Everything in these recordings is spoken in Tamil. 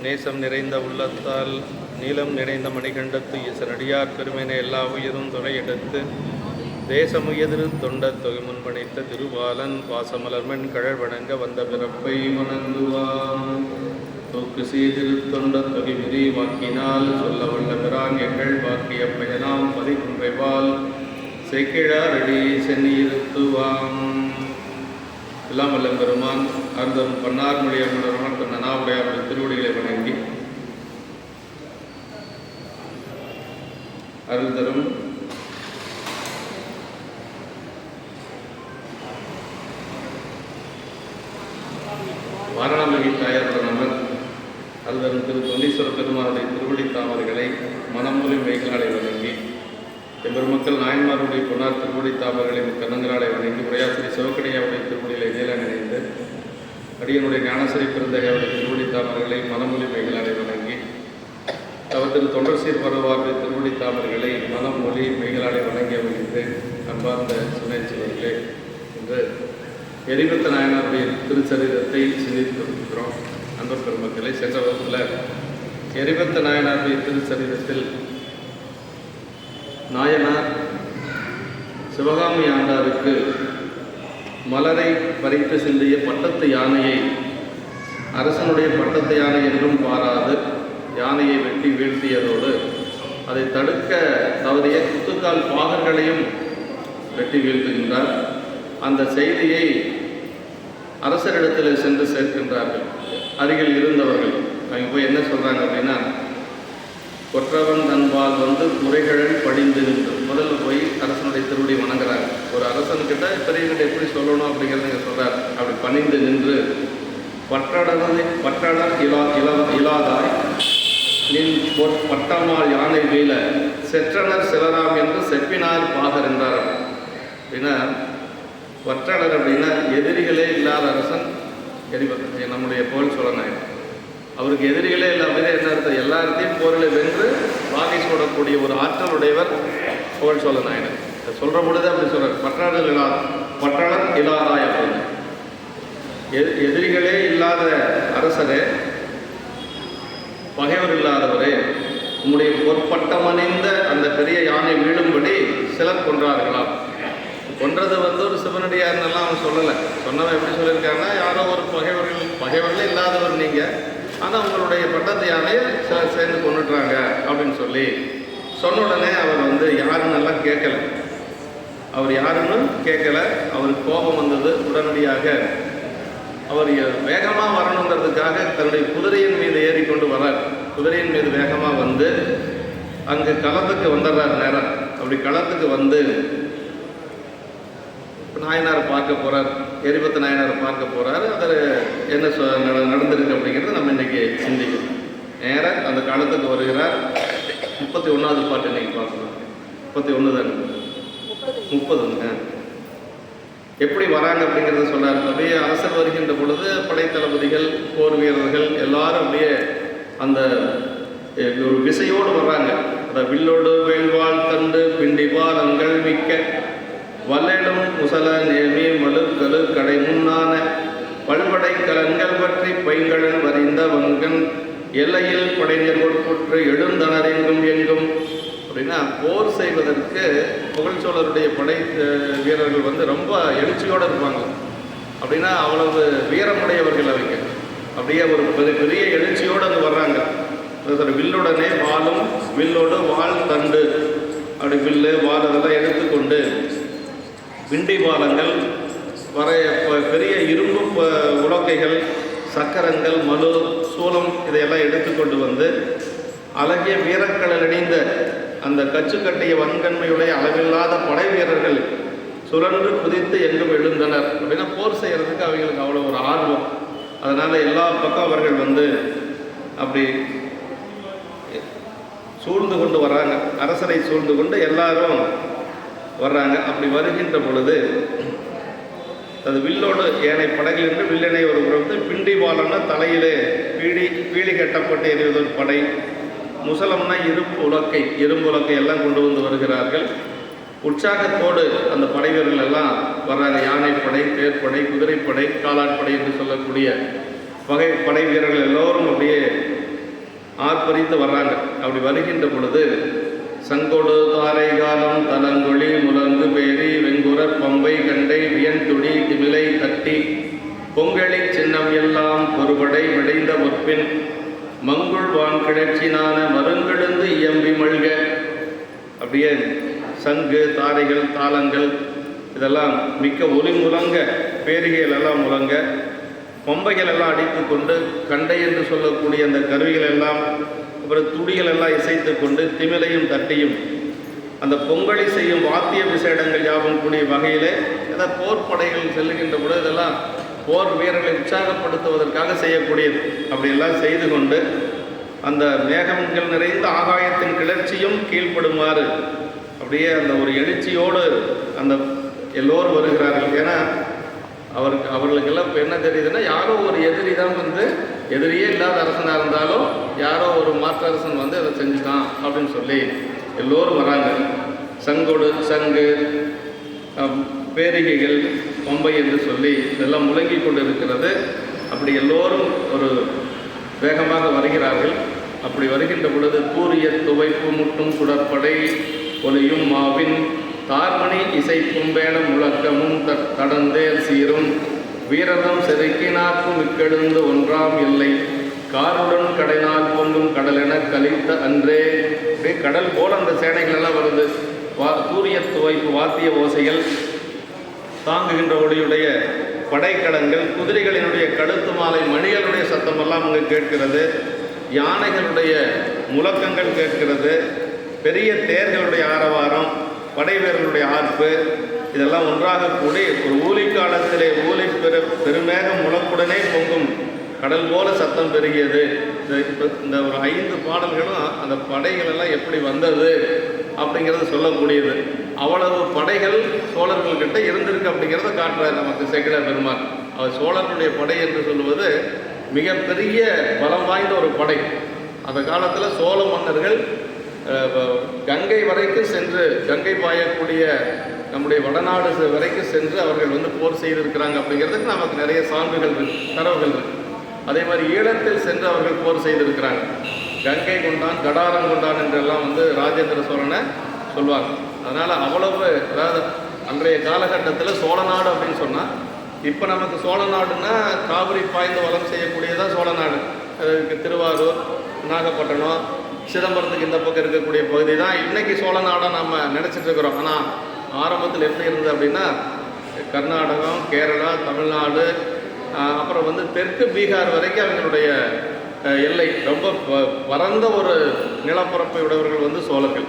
நேசம் நிறைந்த உள்ளத்தால் நீளம் நிறைந்த மணிகண்டத்து ஈசனடியார் பெருமையினை எல்லா உயிரும் துணையெடுத்து தேசமுயதிரு தொண்டத் தொகை முன்பணித்த திருவாலன் பாசமலர்மன் கழல் வணங்க வந்த பிறப்பை வணங்குவான். தூக்கு சீதிரு தொண்டத் தொகை விதி வாக்கினால் சொல்ல வல்ல பிரான் எங்கள் வாக்கிய பயனாம் பதிகுன்றைவால் செக்கிழாரடி சென்னியிருத்துவாம். எல்லாம் வல்ல பெருமான் அர்த்தம் பன்னார் மொழியமுடன் தன் நனாவுடையாருடைய திருவடிகளை வணங்கி அருள் தரும் வாரணாமகி தாயாரோட நண்பர் அருள்தரும் திரு தொண்டீஸ்வர பெருமானுடைய திருவடி தாமரைகளை மனமொழி மெய்களாலை வணங்கி எம்பெருமக்கள் நாயன்மாருடைய பொன்னார் திருவடி தாமரைகளை கண்ணங்களாலை வணங்கி உரையாசிரி சிவக்கடையாவுடைய திருவடிகளை நீல நினைந்து அடியனுடைய ஞானசிரி பிறந்தகையாவுடைய திருவடி தாமரைகளை மனமொழி மெய்களாலை வணங்கி அவர் திரு தொண்டர் சீர் பருவாருடைய திருவடி தாமரைகளை மனமொழி மெய்களாலை வணங்கி அமைந்து அன்பார்ந்த சுனேச்சுவர்களே என்று எரிபத்த நாயனாருடைய திருச்சரிதத்தை சிந்தித்து கொண்டிருக்கிறோம். அன்பர் பெருமக்களை சென்ற வகுப்பில் எரிபத்த நாயனாருடைய திருச்சரிதத்தில் நாயனார் சிவகாமி ஆண்டாருக்கு மலரை பறித்து சிந்திய பட்டத்து யானையை அரசனுடைய பட்டத்து யானை என்றும் பாராது யானையை வெட்டி வீழ்த்தியதோடு அதை தடுக்க தவறிய குத்துக்கால் பாகர்களையும் வெட்டி வீழ்த்துகின்றார். அந்த செய்தியை அரசரிடத்தில் சென்று சேர்க்கின்றார்கள். அருகில் இருந்தவர்கள் அவங்க போய் என்ன சொல்கிறாங்க அப்படின்னா, கொற்றவன் தன்பால் வந்து குறைகளன் படிந்து நின்று முதல்ல போய் அரசனுடைய திருவடி வணங்குறாங்க. ஒரு அரசன்கிட்ட பெரியவங்கிட்ட எப்படி சொல்லணும் அப்படிங்கிறத நீங்கள் சொல்கிறார். அப்படி பணிந்து நின்று பட்டடர் இலாதாய் நின் பட்டமால் யானை வீழ செற்றனர் சிலராம் என்று செப்பினார் பாகர் என்றார். அப்படின்னா வற்றளர் அப்படின்னா எதிரிகளே இல்லாத அரசன் எரிபத்த நம்முடைய புகழ் சோழன். அவருக்கு எதிரிகளே இல்லாமல் என்ன அர்த்தம், எல்லாத்தையும் போரில் வென்று வாகை சூடக்கூடிய ஒரு ஆற்றலுடையவர் புகழ் சோழ நாயனர். இதை சொல்கிற பொழுது அப்படி சொல்கிறார், பற்றளர் இலாதாய் அப்படின்னு. எதிரிகளே இல்லாத அரசரே, பகைவர் இல்லாதவரே, உம்முடைய பொற்பட்டமணிந்த அந்த பெரிய யானை வீழும்படி சிலர் கொன்றார்களாம். கொன்றது ஒரு சிவனடியார்னெல்லாம் அவன் சொல்லலை. சொன்னவன் எப்படி சொல்லியிருக்காங்கன்னா, யாரோ ஒரு பகைவர்களே இல்லாதவர் நீங்கள், ஆனால் உங்களுடைய பட்டத்து யானையை சிலர் சேர்ந்து கொண்டுட்றாங்க அப்படின்னு சொன்ன உடனே அவர் யாருன்னெல்லாம் கேட்கலை. அவர் யாருன்னு கேட்கலை. அவருக்கு கோபம் வந்தது. உடனடியாக அவர் வேகமாக வரணுங்கிறதுக்காக தன்னுடைய குதிரையின் மீது ஏறிக்கொண்டு வரார். குதிரையின் மீது வேகமாக வந்து அங்கு களத்துக்கு வந்துடுறார் நேரம். அப்படி களத்துக்கு வந்து நாயனாரை பார்க்க போகிறார். எரிபத்த நாயனாரை பார்க்க போகிறார். அதில் என்ன நடந்திருக்கு அப்படிங்கிறத நம்ம இன்றைக்கி சிந்திக்கணும். நேராக அந்த காலத்துக்கு வருகிறார். 31வது பாட்டு இன்றைக்கி பார்க்கலாம். 31 தானே, 30ங்க. எப்படி வராங்க அப்படிங்கிறத சொன்னார். அப்படியே அரசர் வருகின்ற பொழுது படைத்தளபதிகள், போர் வீரர்கள் எல்லாரும் அப்படியே அந்த ஒரு விசையோடு வர்றாங்க. அந்த வில்லோடு வேள்வாள் தண்டு பிண்டிபாலங்கள் மிக்க வல்லெடும் முசல நேமி மலுக்கலு கடை முன்னான பல்படை கலன்கள் பற்றி பைங்கழன் வரிந்த வங்கன் எல்லையில் படைஞர் கொடுப்புற்று எழுந்தனர் எங்கும் அப்படின்னா, போர் செய்வதற்கு புகழ்ச்சோழருடைய படை வீரர்கள் ரொம்ப எழுச்சியோடு இருப்பாங்க. அப்படின்னா அவ்வளவு வீரமுடையவர்கள் அவங்க. அப்படியே ஒரு பெரிய எழுச்சியோடு அங்கே வர்றாங்க. வில்லுடனே வாளும் வில்லோடு வாள் தண்டு அப்படி வில்லு வாள் அதெல்லாம் எடுத்துக்கொண்டு பிண்டிபாலங்கள் பெரிய இரும்பு உலக்கைகள், சக்கரங்கள், மலு, சூலம் இதையெல்லாம் எடுத்துக்கொண்டு வந்து அழகிய வீரக்கடல் அணிந்த அந்த கச்சு கட்டிய வன்கண்மையுடைய அளவில்லாத படை வீரர்கள் சுழன்று குதித்து எங்கும் எழுந்தனர். அப்படின்னா போர் செய்கிறதுக்கு அவங்களுக்கு அவ்வளோ ஒரு ஆர்வம். அதனால் எல்லா பக்கம் அவர்கள் அப்படி சூழ்ந்து கொண்டு வர்றாங்க. அரசரை சூழ்ந்து கொண்டு எல்லாரும் வர்றாங்க. அப்படி வருகின்ற பொழுது அது வில்லோடு ஏனை படகில் இருந்து வில்லினை ஒரு புறத்து பிண்டிபாலம்னா தலையிலே பீழி கட்டப்பட்டு எறிவதொரு படை, முசலம்னா இரும்பு உலக்கை எல்லாம் கொண்டு வந்து வருகிறார்கள். உற்சாகத்தோடு அந்த படை வீரர்கள் எல்லாம் வர்றாங்க. யானைப்படை, தேர்ப்படை, குதிரைப்படை, காலாட்படை என்று சொல்லக்கூடிய படை வீரர்கள் எல்லோரும் அப்படியே ஆர்ப்பரித்து வர்றாங்க. அப்படி வருகின்ற பொழுது சங்கொடு தாரை காலம் தலங்கொழி முழங்கு பேரி வெங்குரற் பம்பை கண்டை வியன்துடி திமிலை தட்டி பொங்கலை சின்னம் எல்லாம் பொறுபடை விடைந்த முற்பின் மங்குள் வான் கிளர்ச்சினான மருங்கெழுந்து இயம்பி மழ்க. அப்படியே சங்கு தாரைகள் தாளங்கள் இதெல்லாம் மிக்க ஒலி முழங்க, பேரிகைகள் எல்லாம் முழங்க, பொம்பைகள் எல்லாம் அடித்து கொண்டு கண்டை என்று சொல்லக்கூடிய அந்த கருவிகள் எல்லாம், அப்புறம் துடிகள் எல்லாம் இசைத்து கொண்டு திமிலையும் தட்டியும் அந்த பொங்கலை செய்யும் வாத்திய விசேடங்கள் யாவும் கூடிய வகையிலே ஏதாவது போர் படைகள் செல்லுகின்ற பொழுது இதெல்லாம் போர் வீரர்களை உற்சாகப்படுத்துவதற்காக செய்யக்கூடியது. அப்படியெல்லாம் செய்து கொண்டு அந்த மேகங்கள் நிறைந்த ஆகாயத்தின் கிளர்ச்சியும் கீழ்ப்படுமாறு அப்படியே அந்த ஒரு எழுச்சியோடு அந்த எல்லோரும் வருகிறார்கள். ஏன்னா அவர்களுக்கெல்லாம் இப்போ என்ன தெரியுதுன்னா, யாரோ ஒரு எதிரி தான் வந்து, எதிரியே இல்லாத அரசனாக இருந்தாலும் யாரோ ஒரு மாற்று அரசன் வந்து அதை செஞ்சுட்டான் அப்படின்னு சொல்லி எல்லோரும் வராங்க. சங்கொடு சங்கு பேரிகைகள் பொம்பை என்று சொல்லி இதெல்லாம் முழங்கி கொண்டு இருக்கிறது. அப்படி எல்லோரும் ஒரு வேகமாக வருகிறார்கள். அப்படி வருகின்ற பொழுது கூறிய துவைப்பு முட்டும் சுடற்படை ஒலியும் மாவின் தார்மணி இசைப்பும் வேண முழக்கமும் தடந்தேர் சீரும் வீரதம் செதுக்கினார்க்கும் மிக்கெழுந்து ஒன்றாம் இல்லை காருடன் கடைநாள் பொங்கும் கடலென கலித்த அன்றே. கடல் போல அந்த சேனைகள் எல்லாம் வருது. கூறிய துவைப்பு வாத்திய ஓசைகள், தாங்குகின்ற ஒளியுடைய படைக்கலங்கள், குதிரைகளினுடைய கழுத்து மாலை மணிகளுடைய சத்தமெல்லாம் அங்கு கேட்கிறது. யானைகளுடைய முழக்கங்கள் கேட்கிறது. பெரிய தேர்களுடைய ஆரவாரம், படை வீரர்களுடைய ஆர்ப்பு, இதெல்லாம் ஒன்றாக கூடி ஒரு ஊழி காலத்திலே ஊழி பெருமேகம் முழக்குடனே பொங்கும் கடல் போல சத்தம் பெருகியது. இந்த ஒரு 5 பாடல்களும் அந்த படைகள் எல்லாம் எப்படி வந்தது அப்படிங்கிறது சொல்லக்கூடியது. அவ்வளவு படைகள் சோழர்கள்கிட்ட இருந்திருக்கு அப்படிங்கிறத காட்டுறாரு நமக்கு சேக்கிழார் பெருமாள். அவர் சோழர்களுடைய படை என்று சொல்லுவது மிகப்பெரிய பலம் வாய்ந்த ஒரு படை. அந்த காலத்தில் சோழ மன்னர்கள் கங்கை வரைக்கும் சென்று, கங்கை பாயக்கூடிய நம்முடைய வடநாடு வரைக்கும் சென்று அவர்கள் வந்து போர் செய்திருக்கிறாங்க அப்படிங்கிறதுக்கு நமக்கு நிறைய சான்றுகள் தரவுகள் இருக்கு. அதே மாதிரி ஈழத்தில் சென்று அவர்கள் போர் செய்திருக்கிறாங்க. கங்கை கொண்டான், கடாரம் கொண்டான் என்றெல்லாம் வந்து ராஜேந்திர சோழனை சொல்லுவாங்க. அதனால் அவ்வளவு, அதாவது அன்றைய காலகட்டத்தில் சோழ நாடு அப்படின்னு சொன்னால், இப்போ நமக்கு சோழ நாடுன்னா காவிரி பாய்ந்து வளம் செய்யக்கூடியதான் சோழ நாடு. அதுக்கு திருவாரூர், நாகப்பட்டினம், சிதம்பரத்துக்கு இந்த பக்கம் இருக்கக்கூடிய பகுதி தான் இன்றைக்கி சோழ நாடாக நம்ம நினச்சிட்டு இருக்கிறோம். ஆனால் ஆரம்பத்தில் எப்படி இருந்தது அப்படின்னா, கர்நாடகம், கேரளா, தமிழ்நாடு, அப்புறம் வந்து தெற்கு பீகார் வரைக்கும் அவங்களுடைய எல்லை ரொம்ப பரந்த ஒரு நிலப்பரப்பை உடையவர்கள் வந்து சோழர்கள்.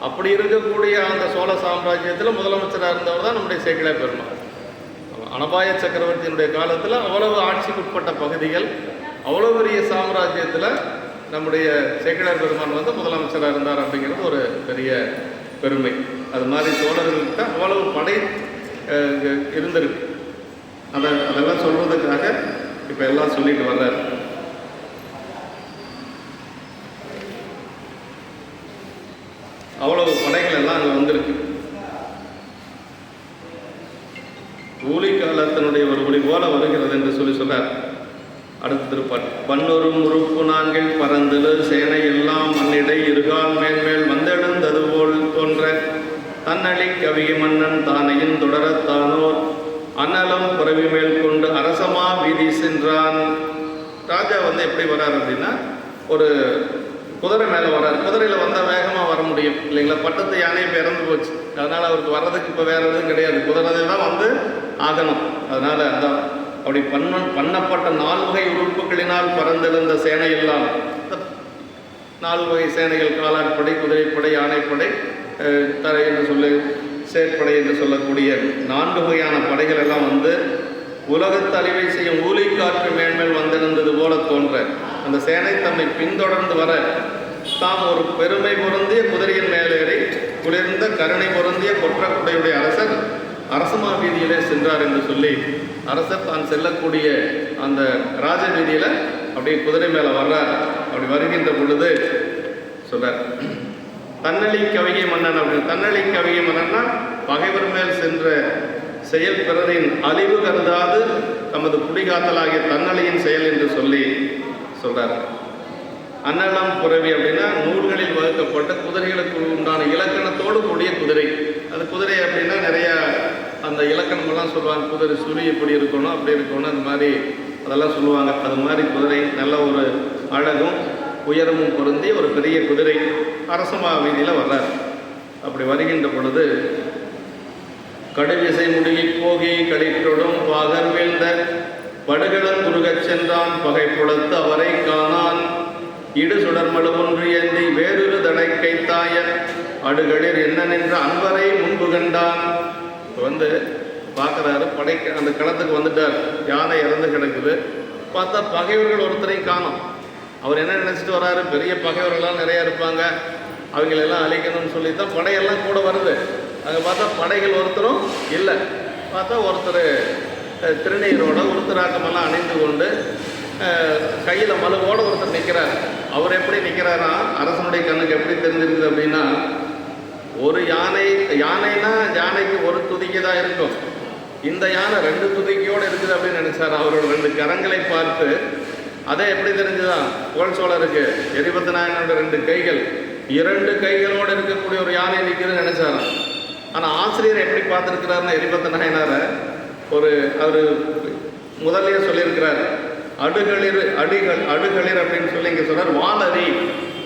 அப்படி இருக்கக்கூடிய அந்த சோழ சாம்ராஜ்யத்தில் முதலமைச்சராக இருந்தவர் தான் நம்முடைய சேக்கிழார் பெருமாள். அனபாய சக்கரவர்த்தியினுடைய காலத்தில் அவ்வளவு ஆட்சிக்குட்பட்ட பகுதிகள், அவ்வளோ பெரிய சாம்ராஜ்யத்தில் நம்முடைய சேக்கிழார் பெருமான் வந்து முதலமைச்சராக இருந்தார் அப்படிங்கிறது ஒரு பெரிய பெருமை. அது மாதிரி சோழர்கள்கிட்ட அவ்வளவு படை இருந்திருக்கு. அதெல்லாம் சொல்வதற்காக இப்போ எல்லாம் சொல்லிட்டு வர்றார். அவ்வளவு படைகள் எல்லாம் அங்கே வந்திருக்கு. ஊழி காலத்தினுடைய ஒரு ஒளி போல வருகிறது என்று சொல்றார். அடுத்த திருப்பாட்டு, பன்னொரும் உறுப்பு நான்கில் பறந்தது சேனை எல்லாம் மண்ணிடை இருகால் மேன்மேல் வந்தெழுந்தது போல் தோன்ற தன்னழி கவிய மன்னன் தானையின் தொடரத்தானோர் அனலம் புறவி மேல் கொண்டு அரசமா வீதி சென்றான். ராஜா வந்து எப்படி வர்றார் அப்படின்னா, ஒரு குதிரை மேலே வர்றார். குதிரையில் வந்தால் வேகமாக வர முடியும் இல்லைங்களா? பட்டத்து யானை இப்போ இறந்து போச்சு. அதனால் அவருக்கு வர்றதுக்கு இப்போ வேறு எதுவும் கிடையாது, குதிரை தான் வந்து ஆகணும். அதனால் அந்த அப்படி பண்ணப்பட்ட 4 வகை உறுப்புகளினால் பறந்திருந்த சேனை எல்லாம், 4 வகை சேனைகள், காலாட்படை, குதிரைப்படை, யானைப்படை, தரை என்று சொல்லி செயற்படை என்று சொல்லக்கூடிய 4 வகையான படைகள் எல்லாம் வந்து உலகத்து அழிவை செய்யும் ஊழி காற்று மேன்மேல் வந்திருந்தது போல தோன்ற அந்த சேனை தம்மை பின்தொடர்ந்து வர தாம் ஒரு பெருமை பொருந்திய குதிரையின் மேலேறி குளிர்ந்த கருணை பொருந்திய கொற்றக்குடையுடைய அரசர் அரசமா வீதியிலே சென்றார் என்று சொல்லி, அரசர் தான் செல்லக்கூடிய அந்த ராஜ வீதியில் அப்படியே குதிரை மேலே வர்றார். அப்படி வருகின்ற பொழுது சொல்றார், தன்னழி கவிகை மன்னன் அப்படின்னு. தன்னழி கவிகை மன்னன்னா பகைவர் மேல் சென்ற செயல் பிறரின் அழிவு கருதாது தமது குடிகாத்தலாகிய தன்னழியின் செயல் என்று சொல்லி சொல்றார். அன்னலம் புறவி அப்படின்னா நூல்களில் வகுக்கப்பட்ட குதிரைகளுக்கு உண்டான இலக்கணத்தோடு கூடிய குதிரை. அது குதிரை அப்படின்னா நிறையா அந்த இலக்கணமெல்லாம் சொல்லுவாங்க. குதிரை சுழி இப்படி இருக்கணும், அப்படி இருக்கணும், அந்த மாதிரி அதெல்லாம் சொல்லுவாங்க. அது மாதிரி குதிரை நல்ல ஒரு அழகும் உயரமும் பொருந்தி ஒரு பெரிய குதிரை அரசமா வீதியில் வர்றார். அப்படி வருகின்ற பொழுது கடுவிசை முடுகி போகி கடிற்றொடும் பாகர் வீழ்ந்த படுகளம் குறுகச் சென்றான் பகை புலத்து அவரை காணான் இடு சுடர்மடு ஒன்று ஏந்தி வேறொரு தடை கைத்தாய அடுகளில் என்ன நின்ற அன்பரை முன்பு கண்டான். வந்து பார்க்குறாரு, படைக்கு அந்த களத்துக்கு வந்துட்டார். யானை இறந்து கிடக்குது. பார்த்தா பகைவர்கள் ஒருத்தரையும் காணும். அவர் என்ன நினச்சிட்டு வர்றாரு, பெரிய பகைவர்கள்லாம் நிறையா இருப்பாங்க, அவங்களெல்லாம் அழிக்கணும்னு சொல்லி தான் படையெல்லாம் கூட வருது. அங்கே பார்த்தா படைகள் ஒருத்தரும் இல்லை. பார்த்தா ஒருத்தர் திருநீரோட உருத்தராக்கமெல்லாம் அணிந்து கொண்டு கையில் மலுவோடு ஒருத்தர் நிற்கிறார். அவர் எப்படி நிற்கிறாரா, அரசனுடைய கண்ணுக்கு எப்படி தெரிஞ்சிருக்குது அப்படின்னா, ஒரு யானைனா யானைக்கு ஒரு துதிக்கை தான் இருக்கும். இந்த யானை 2 துதிக்கையோடு இருக்குது அப்படின்னு நினைச்சார். அவரோட 2 கரங்களை பார்த்து அதை எப்படி தெரிஞ்சுதான், புகழ் சோழருக்கு எரிபத்த நாயனோட 2 கைகள், 2 கைகளோடு இருக்கக்கூடிய ஒரு யானை நிற்குதுன்னு நினைச்சாராம். ஆனால் ஆசிரியர் எப்படி பார்த்துருக்கிறாருன்னா, எரிபத்த நாயனாரை அவர் முதல்லையே சொல்லியிருக்கிறார். அடுகளிர் அப்படின்னு சொல்லி இங்கே சொன்னார். வாளரி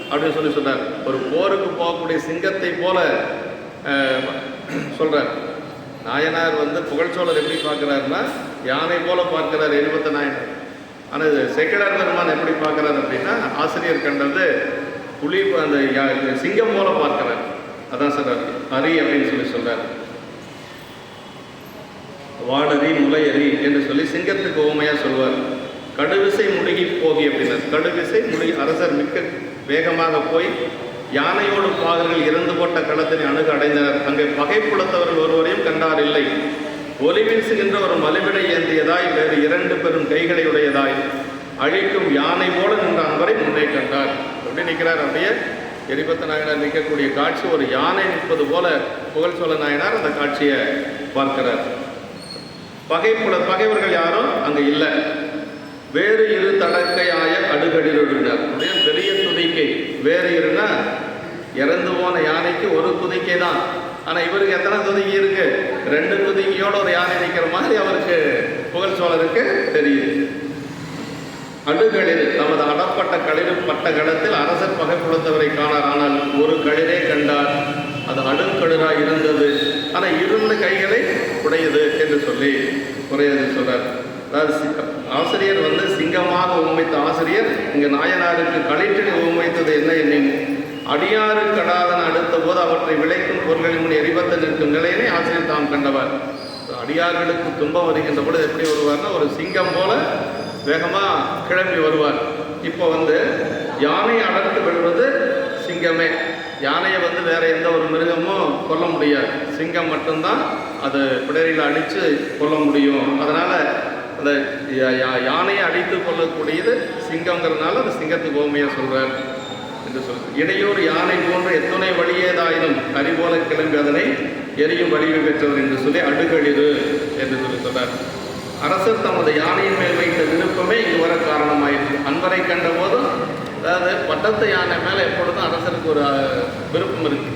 அப்படின்னு சொல்லி சொன்னார். ஒரு போருக்கு போகக்கூடிய சிங்கத்தை போல சொல்கிறார். நாயனார் புகழ்ச்சோழர் எப்படி பார்க்குறாருன்னா யானை போல பார்க்கிறார் எரிபத்த நாயனார். ஆனால் செக்கிழார் பெருமான் எப்படி பார்க்குறாரு அப்படின்னா, ஆசிரியர் கண்டது புலி அந்த சிங்கம் போல பார்க்கிறார். அதான் சொல்கிறார், அரி அப்படின்னு சொல்லி சொல்கிறார். வாடரி முளையரி என்று சொல்லி சிங்கத்துக்கு ஓமையாக சொல்வார். கடுவிசை முடுகி போகி அப்படின்னார். கடுவிசை முடுகி அரசர் மிக்க வேகமாக போய் யானையோடு பாகர்கள் இறந்து போட்ட களத்தினை அடைந்தனர். அங்கே பகைப்புலத்தவர்கள் ஒருவரையும் கண்டார் இல்லை. ஒலி வீசுகின்ற ஒரு மலிவிடை ஏந்தியதாய் வேறு 2 பெரும் கைகளை உடையதாய் அழிக்கும் யானை போல நின்ற அன்பரை முன்னே கண்டார். எப்படி நிற்கிறார், அப்படியே எரிபத்த நாயனார் நிற்கக்கூடிய காட்சி ஒரு யானை நிற்பது போல புகழ் சோழ நாயனார் அந்த காட்சியை பார்க்கிறார். பகைவர்கள் யாரும் அங்கே இல்லை. வேறு 2 தடக்கையாய அடுகடினர் அப்படியே பெரிய துதிக்கை. வேறு 2னா இறந்து போன யானைக்கு ஒரு துதிக்கை தான். ஆனால் இவருக்கு எத்தனை துதிக்கை இருக்கு, 2 துதிக்கையோடு ஒரு யானை நிற்கிற மாதிரி அவருக்கு புகழ் சோழருக்கு தெரியுது. அடுகளில் தமது அடப்பட்ட களிரும் பட்ட கடத்தில் அரசர் பகை புலத்தவரை காணார். ஆனால் ஒரு களிரே கண்டார், அது அடுங்கடுராய் இருந்தது. ஆனால் 2 கைகளை உடையது என்று சொல்லி குறையது சொல்றார். அதாவது ஆசிரியர் சிங்கமாக உண்மைத்த ஆசிரியர் இங்கே நாயனாருக்கு களிற்றினை உண்மைத்தது என்ன என்னின் அடியாறு கடாதன அடுத்த போது அவற்றை விளைக்கும் பொருள்களின் முன் எரிபத்த நிற்கும் நிலையினை ஆசிரியர் தாம் கண்டவர். அடியார்களுக்கு துன்பம் வருகின்ற பொழுது எப்படி வருவார்னா, ஒரு சிங்கம் போல வேகமாக கிளம்பி வருவார். இப்போ யானை அடர்த்து விழுவது சிங்கமே. யானையை வேற எந்த ஒரு மிருகமும் கொல்ல முடியாது. சிங்கம் மட்டும்தான் அது பிடரியில் அடித்து கொல்ல முடியும். அதனால் அந்த யானையை அடித்து கொள்ளக்கூடியது சிங்கங்கிறதுனால அந்த சிங்கத்துக்கு ஓமையாக சொல்கிறார் என்று சொல்கிறார். இடையூறு யானை போன்ற எத்தனை வழியேதாயினும் கரி போல கிளம்பி அதனை எரியும் வடிவு பெற்றவர் என்று சொல்லி அடுகளிரு என்று சொல்கிறார். அரசர் தமது யானையின் மேல் வைத்த விருப்பமே இங்கு வர காரணமாயிற்று. அன்பரை கண்ட போதும், அதாவது பட்டத்து யானை மேலே எப்பொழுதும் அரசருக்கு ஒரு விருப்பம் இருக்கு.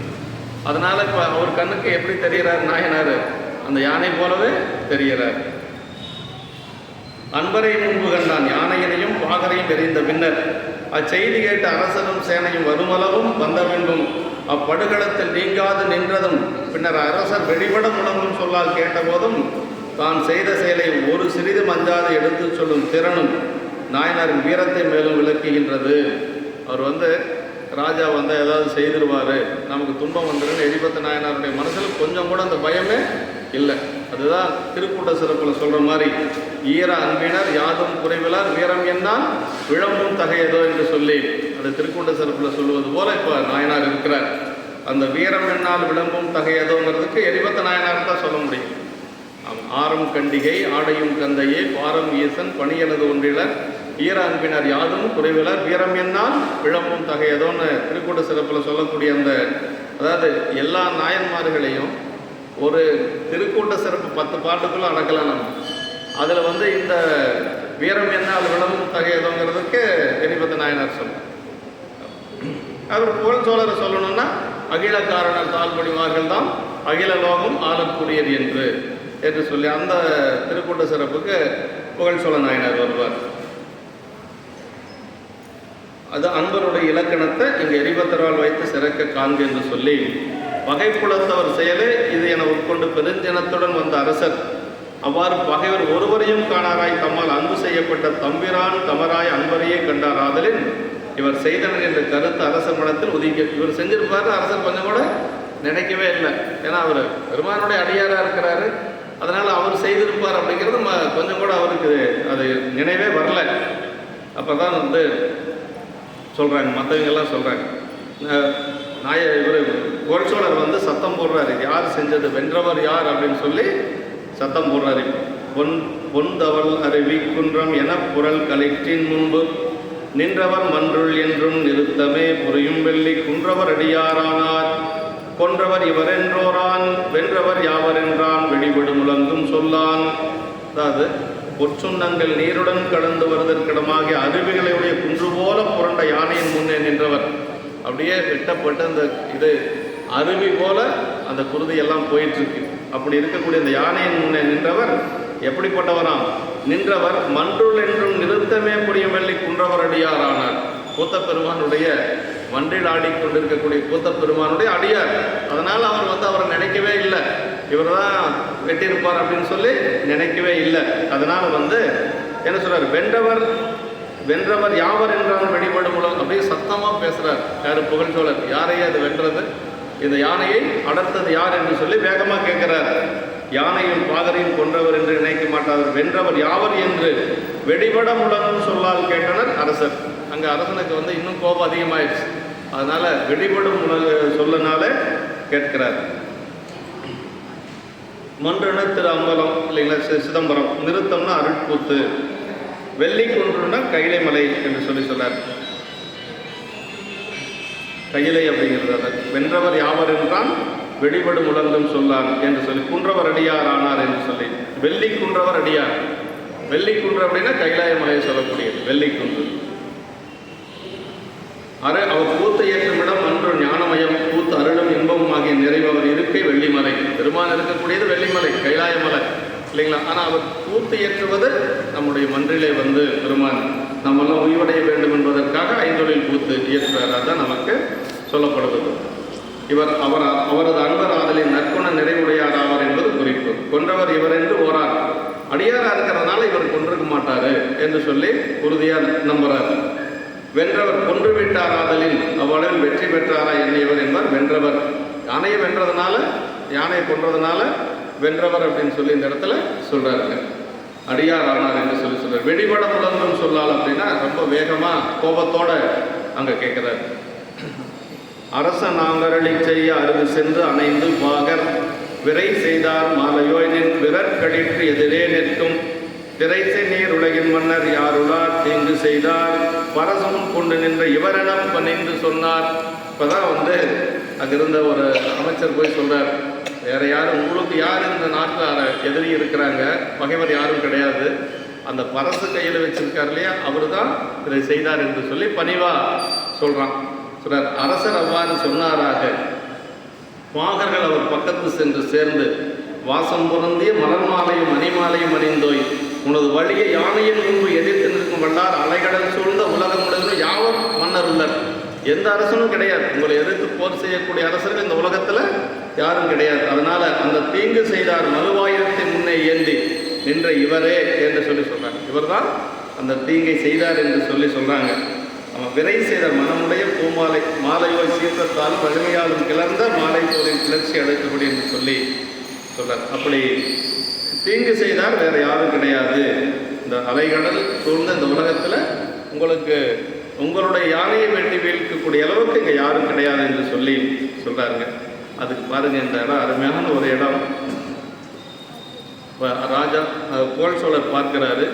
அதனால இப்போ அவர் கண்ணுக்கு எப்படி தெரிகிறார் நாயனார், அந்த யானை போலவே தெரிகிறார். அன்பரை முன்பு கண்டான், யானையினையும் பாகரையும் எறிந்த பின்னர் அச்செய்தி கேட்ட அரசனும் சேனையும் வருமளவும் வந்த பின்பும் அப்படுகளத்தில் நீங்காது நின்றதும் பின்னர் அரசர் வெளிப்பட முழங்கும் சொல்லால் கேட்டபோதும் தான் செய்த செயலை ஒரு சிறிதும் அஞ்சாது எடுத்து சொல்லும் திறனும் நாயனாரின் வீரத்தை மேலும் விளக்குகின்றது. அவர் ராஜா ஏதாவது செய்திருவார், நமக்கு துன்பம் வந்துடுன்னு எரிபத்த நாயனாருடைய மனசில் கொஞ்சம் கூட அந்த பயமே இல்லை. அதுதான் திருக்கூட்ட சிறப்பில் சொல்கிற மாதிரி, ஈர அன்பினர் யாதும் குறைவிலார் வீரம் என்னால் விளம்பும் தகையதோ என்று சொல்லி அந்த திருக்கூட்ட சிறப்பில் சொல்லுவது போல இப்போ நாயனார் இருக்கிறார். அந்த வீரம் என்னால் விளம்பும் தகையதோங்கிறதுக்கு எரிபத்த நாயனார் தான் சொல்ல முடியும். ஆரம் கண்டிகை ஆடையும் கந்தையே பாரம் ஈசன் பணியனது ஒன்றிலர் ஈர அன்பினர் யாதும் குறைவிலர் வீரம் என்னால் விளம்பும் தகையதோன்னு திருக்கூட்ட சிறப்பில் சொல்லக்கூடிய அந்த, அதாவது எல்லா நாயன்மார்களையும் ஒரு திருக்கூட்ட சிறப்பு 10 பாட்டுக்குள்ளே அடக்கலாம் நம்ம. அதில் இந்த வீரம் என்னால் விளம்பும் தகையதோங்கிறதுக்கு எரிபத்த நாயனார் சொல்லும். அவர் புகழ் சோழரை சொல்லணும்னா அகில காரணர் தாழ்படிவார்கள் தான் அகில லோகம் ஆளக்கூடியது என்று சொல்லி அந்த திருக்கூட்ட சிறப்புக்கு புகழ் சோழ நாயனார் வருவார். அது அன்பருடைய இலக்கணத்தை இங்கே எரிபத்தரால் வைத்து சிறக்க காண்க என்று சொல்லி, பகைப்புலத்தவர் செயலே இது என உட்கொண்டு பெருஞ்சனத்துடன் வந்த அரசர் அவ்வாறு பகைவர் ஒருவரையும் காணாராய் தம்மால் அன்பு செய்யப்பட்ட தம்பிரான் தமராய் அன்பரையே கண்டார். ஆதலின் இவர் செய்தனர் என்ற கருத்து அரசர் மனத்தில் உதிக்க. இவர் செஞ்சிருப்பாரு, அரசர் கொஞ்சம் கூட நினைக்கவே இல்லை. ஏன்னா அவர் பெருமானுடைய அடியாராக இருக்கிறாரு, அதனால் அவர் செய்திருப்பார் அப்படிங்கிறது கொஞ்சம் கூட அவருக்கு அது நினைவே வரல. அப்போ தான் சொல்கிறாங்க, மற்றவங்கெல்லாம் சொல்கிறாங்க, இவர் புகழ்ச்சோழர் சத்தம் போடுறாரு, யார் செஞ்சது, வென்றவர் யார் அப்படின்னு சொல்லி சத்தம் போடுறாரு. பொன்தவள் அருவி குன்றம் என புரள் கலிற்றின் முன்பு நின்றவர் மன்றுள் என்றும் நிறுத்தமே புரியும் வெள்ளி குன்றவர் அடியாரானார் கொன்றவர் இவரென்றோரான் வென்றவர் யாவரென்றான் வெளிவிடு முழங்கும் சொல்லான். அதாவது பொற்சுண்ணங்கள் நீருடன் கடந்து வருவதற்கிடமாகிய அருவிகளுடைய குன்று போல புரண்ட யானையின் முன்னே நின்றவர். அப்படியே வெட்டப்பட்டு அந்த இது அருவி போல அந்த குருதியெல்லாம் போயிட்டுருக்கு. அப்படி இருக்கக்கூடிய அந்த யானையின் முன்னே நின்றவர் எப்படிப்பட்டவராம்? நின்றவர் மன்றுள் என்றும் நிறுத்தமே புரியும் வெள்ளி குன்றவர் அடியாரானார். கூத்தப்பெருமானுடைய மன்றில் ஆடிக்கொண்டிருக்கக்கூடிய கூத்தப்பெருமானுடைய அடியார். அதனால் அவர் அவரை நினைக்கவே இல்லை, இவர் தான் வெட்டியிருப்பார் அப்படின்னு சொல்லி நினைக்கவே இல்லை. அதனால் என்ன சொல்றார், வென்றவர் யாவர் என்றால் வெளிப்படும் மூலம் அப்படியே சத்தமாக பேசுகிறார். யார்? புகழ்ச்சோழர். யாரையே அது வென்றது, இந்த யானையை அடர்த்தது யார் என்று சொல்லி வேகமாக கேட்கிறார். யானையும் பாகரையும் கொன்றவர் என்று நினைக்க மாட்டார், வென்றவர் யாவர் என்று வெடிபட முழங்கும் சொல்லால் கேட்டனர் அரசர். அங்கே அரசனுக்கு இன்னும் கோபம் அதிகமாயிடுச்சு. அதனால வெடிபடும் சொல்லனால கேட்கிறார். மன்றுனா திரு அம்பலம் இல்லைங்களா, சிதம்பரம். நிறுத்தம்னா அருட்பூத்து. வெள்ளி குன்றுனா கைலை மலை என்று சொன்னார். கையிலை அப்படிங்கிறது வென்றவர் யாவர் என்றான் வெடிபடு முழங்கும் சொல்லான் என்று சொல்லி குன்றவர் அடியார் ஆனார் என்று சொல்லி வெள்ளி குன்றவர் அடியார். வெள்ளி குன்று அப்படின்னா கைலாய மலையை சொல்லக்கூடியது வெள்ளி குன்று. அவர் கூத்து ஏற்றும் இடம் அன்று ஞானமயம் கூத்து அருளும் இன்பமும் ஆகிய நிறைவவர் இருக்கை வெள்ளிமலை. பெருமான் இருக்கக்கூடியது வெள்ளிமலை, கைலாய மலை இல்லைங்களா. ஆனால் அவர் கூத்து ஏற்றுவது நம்முடைய மன்றிலே பெருமான் நம்மெல்லாம் உய்வடைய வேண்டும் என்பதற்காக ஐந்தொழில் கூத்து இயற்றுவார். அதுதான் நமக்கு சொல்லப்படுவது. அவரது அன்பர் ஆதலின் நற்குண நிறைவுடையார் ஆவார் என்பது குறிப்பு. கொன்றவர் இவர் என்று ஓரார். அடியாரா இருக்கிறதுனால இவர் கொன்றிருக்க மாட்டாரு என்று சொல்லி உறுதியாக நம்புறார். வென்றவர் கொன்று விட்டார் ஆதலில் அவ்வளவில் வெற்றி பெற்றாரா எண்ணியவர் என்பார். வென்றவர் யானையை வென்றதுனால, யானையை கொன்றதுனால வென்றவர் அப்படின்னு சொல்லி இந்த இடத்துல சொல்றாருங்க. அடியார் ஆனார் என்று சொல்லி சொல்றார். வெடிபட முழங்கும் சொல்லால் அப்படின்னா ரொம்ப வேகமா கோபத்தோட அங்க கேட்கிறார். அரச நாங்கரளி செய்ய அருகு சென்று அணைந்து பாகர் விரை செய்தார் மாலையோயினின் விரற்கடிற்று எதிரே நிற்கும் திரைசை நீர் உலகின் மன்னர் யாருளார் தீங்கு செய்தார் பரசம் கொண்டு நின்ற இவரென பணிந்து சொன்னார். இப்போதான் அங்கிருந்த ஒரு அமைச்சர் போய் சொல்றார், வேற யாரும் உங்களுக்கு யார் இந்த நாட்டில் எதிரி இருக்கிறாங்க, பகைவர் யாரும் கிடையாது, அந்த பரசு கையில் வச்சிருக்கார் இல்லையா, அவர் தான் இதை செய்தார் என்று சொல்லி பணிவா சொல்றான். சொல்றார், அரசர் அவ்வாறு சொன்னாராக பாகர்கள் அவர் பக்கத்து சென்று சேர்ந்து வாசம் பொருந்திய மலர் மாலையும் மணிமாலையும் அணிந்தோய் உனது வழியை யானையின் முன்பு எதிர்த்து நிற்கும் வல்லார் அலைகடல் சூழ்ந்த உலகம் முழுவதும் யாவர் மன்னர் உள்ளர். எந்த அரசனும் கிடையாது, உங்களை எதிர்த்து போர் செய்யக்கூடிய அரசர்கள் இந்த உலகத்தில் யாரும் கிடையாது. அதனால அந்த தீங்கு செய்தார் மறுவாயிரத்தை முன்னே ஏந்தி நின்ற இவரே என்று சொல்லி சொல்றாங்க. இவர் தான் அந்த தீங்கை செய்தார் என்று சொல்லி சொல்றாங்க. அவன் விரை செய்த மனமுடைய பூமாலை மாலையோய் சீர்த்தத்தாலும் வலிமையாலும் கிளர்ந்த மாலை போரின் கிளர்ச்சி அடைக்கக்கூடிய என்று சொல்லி சொல்றார். அப்படி தீங்கு செய்தால் வேற யாரும் கிடையாது, இந்த அலைகடல் சூழ்ந்த இந்த உலகத்தில் உங்களுடைய யானையை வெட்டி வீழ்க்கக்கூடிய அளவுக்கு இங்கே யாரும் கிடையாது என்று சொல்லி சொல்றாருங்க. அதுக்கு பாருங்க, இந்த இடம் அருமையான ஒரு இடம். ராஜா புகழ் சோழர் பார்க்கிறாரு,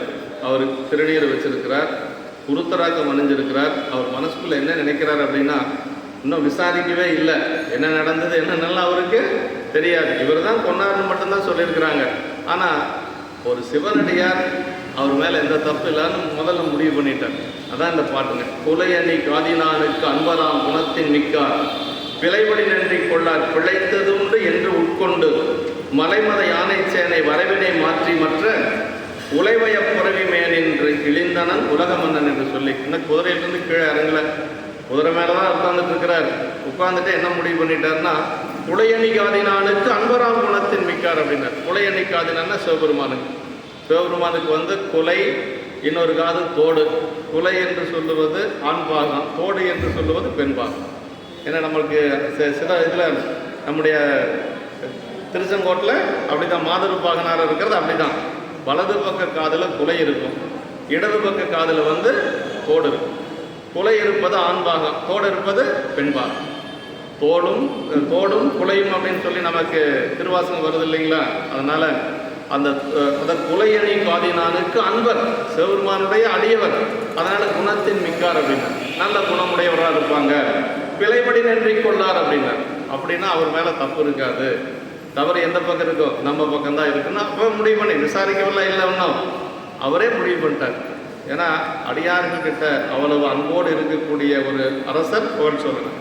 அவர் திருநீரை வச்சிருக்கிறார், குருத்தராக்கம் அணிஞ்சிருக்கிறார். அவர் மனசுக்குள்ள என்ன நினைக்கிறார் அப்படின்னா, இன்னும் விசாரிக்கவே இல்லை என்ன நடந்தது என்னென்னலாம் அவருக்கு தெரியாது. இவர் தான் கொண்டாருன்னு மட்டும்தான் சொல்லியிருக்கிறாங்க. ஆனால் ஒரு சிவனடியார் அவர் மேலே எந்த தப்பு இல்லைன்னு முதல்ல முடிவு பண்ணிட்டார். அதான் இந்த பாட்டுங்க. குலையணி காதினானுக்கு அன்பராம் குணத்தின் மிக்கார் விளைவடி நன்றி கொள்ளார் பிழைத்ததுண்டு என்று உட்கொண்டு மலைமத யானை சேனை வரவினை மாற்றி மற்ற உழைவய புறவி மேன் என்று இழிந்தனன் உலக மன்னன் என்று சொல்லி. இன்னும் குதிரையிலிருந்து கீழே இறங்கல, குதிரை மேலதான் உட்கார்ந்துட்டு இருக்கிறார். உட்கார்ந்துட்டு என்ன முடிவு பண்ணிட்டாருன்னா, குலையணி காதினானுக்கு அன்பராம் குணத்தின் மிக்கார் அப்படின்னார். குலையணி காதினான்னா சிவபெருமானுக்கு. சிவபெருமானுக்கு குலை, இன்னொரு காது தோடு. குலை என்று சொல்லுவது ஆண் பாகம், தோடு என்று சொல்லுவது பெண் பாகம். ஏன்னா நம்மளுக்கு சில இதில் நம்முடைய திருச்செங்கோட்டில் அப்படிதான் மாதரு பாகனார் இருக்கிறது. அப்படிதான் வலது பக்க காதில் குலை இருக்கும், இடது பக்க காதில் தோடு இருக்கும். குலை இருப்பது ஆண் பாகம், தோடு இருப்பது பெண் பாகம். தோடும் குலையும் அப்படின்னு சொல்லி நமக்கு திருவாசகம் வருது இல்லைங்களா? அதனால அந்த குலையணி காதினானுக்கு அன்பர், சிவபெருமானுடைய அடியவர். அதனால குணத்தின் மிக்கார் அப்படின்னா நல்ல குணமுடையவராக இருப்பாங்க. பிழைபடி நன்றி கொள்ளார் அப்படின்னா, அப்படின்னா அவர் மேல தப்பு இருக்காது. தவறு எந்த பக்கம் இருக்கோ நம்ம பக்கம்தான் இருக்குன்னா அப்போ முடிவு பண்ணி விசாரிக்கவெல்லாம் இல்லை, ஒன்றும் அவரே முடிவு பண்ணிட்டார். ஏன்னா அடியார்கள் கிட்ட அவ்வளவு அன்போடு இருக்கக்கூடிய ஒரு அரசர் புகழ் சொல்லணும்.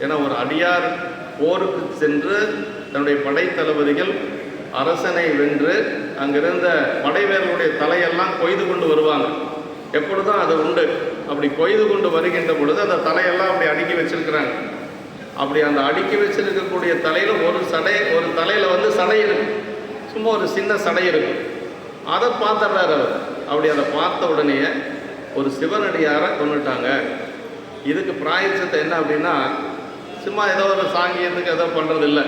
ஏன்னா ஒரு அடியார் போருக்கு சென்று தன்னுடைய படை தளபதிகள் அரசனை வென்று அங்கிருந்த படைவீரர்களுடைய தலையெல்லாம் கொய்து கொண்டு வருவாங்க. எப்பொழுதும் அது உண்டு. அப்படி கொய்து கொண்டு வருகின்ற பொழுது அந்த தலையெல்லாம் அப்படி அடுக்கி வச்சிருக்கிறாங்க. அப்படி அந்த அடுக்கி வச்சிருக்கக்கூடிய தலையில ஒரு தலையில சடை இருக்கும், சும்மா ஒரு சின்ன சடை இருக்கும். அதை பார்த்துடுறாரு அவர். அப்படி அதை பார்த்த உடனே ஒரு சிவனடியாரை கொண்டுட்டாங்க. இதுக்கு பிராயச்சித்தை என்ன அப்படின்னா, சும்மா ஏதோ ஒரு சாங்கியத்துக்கு ஏதோ பண்றது இல்லை.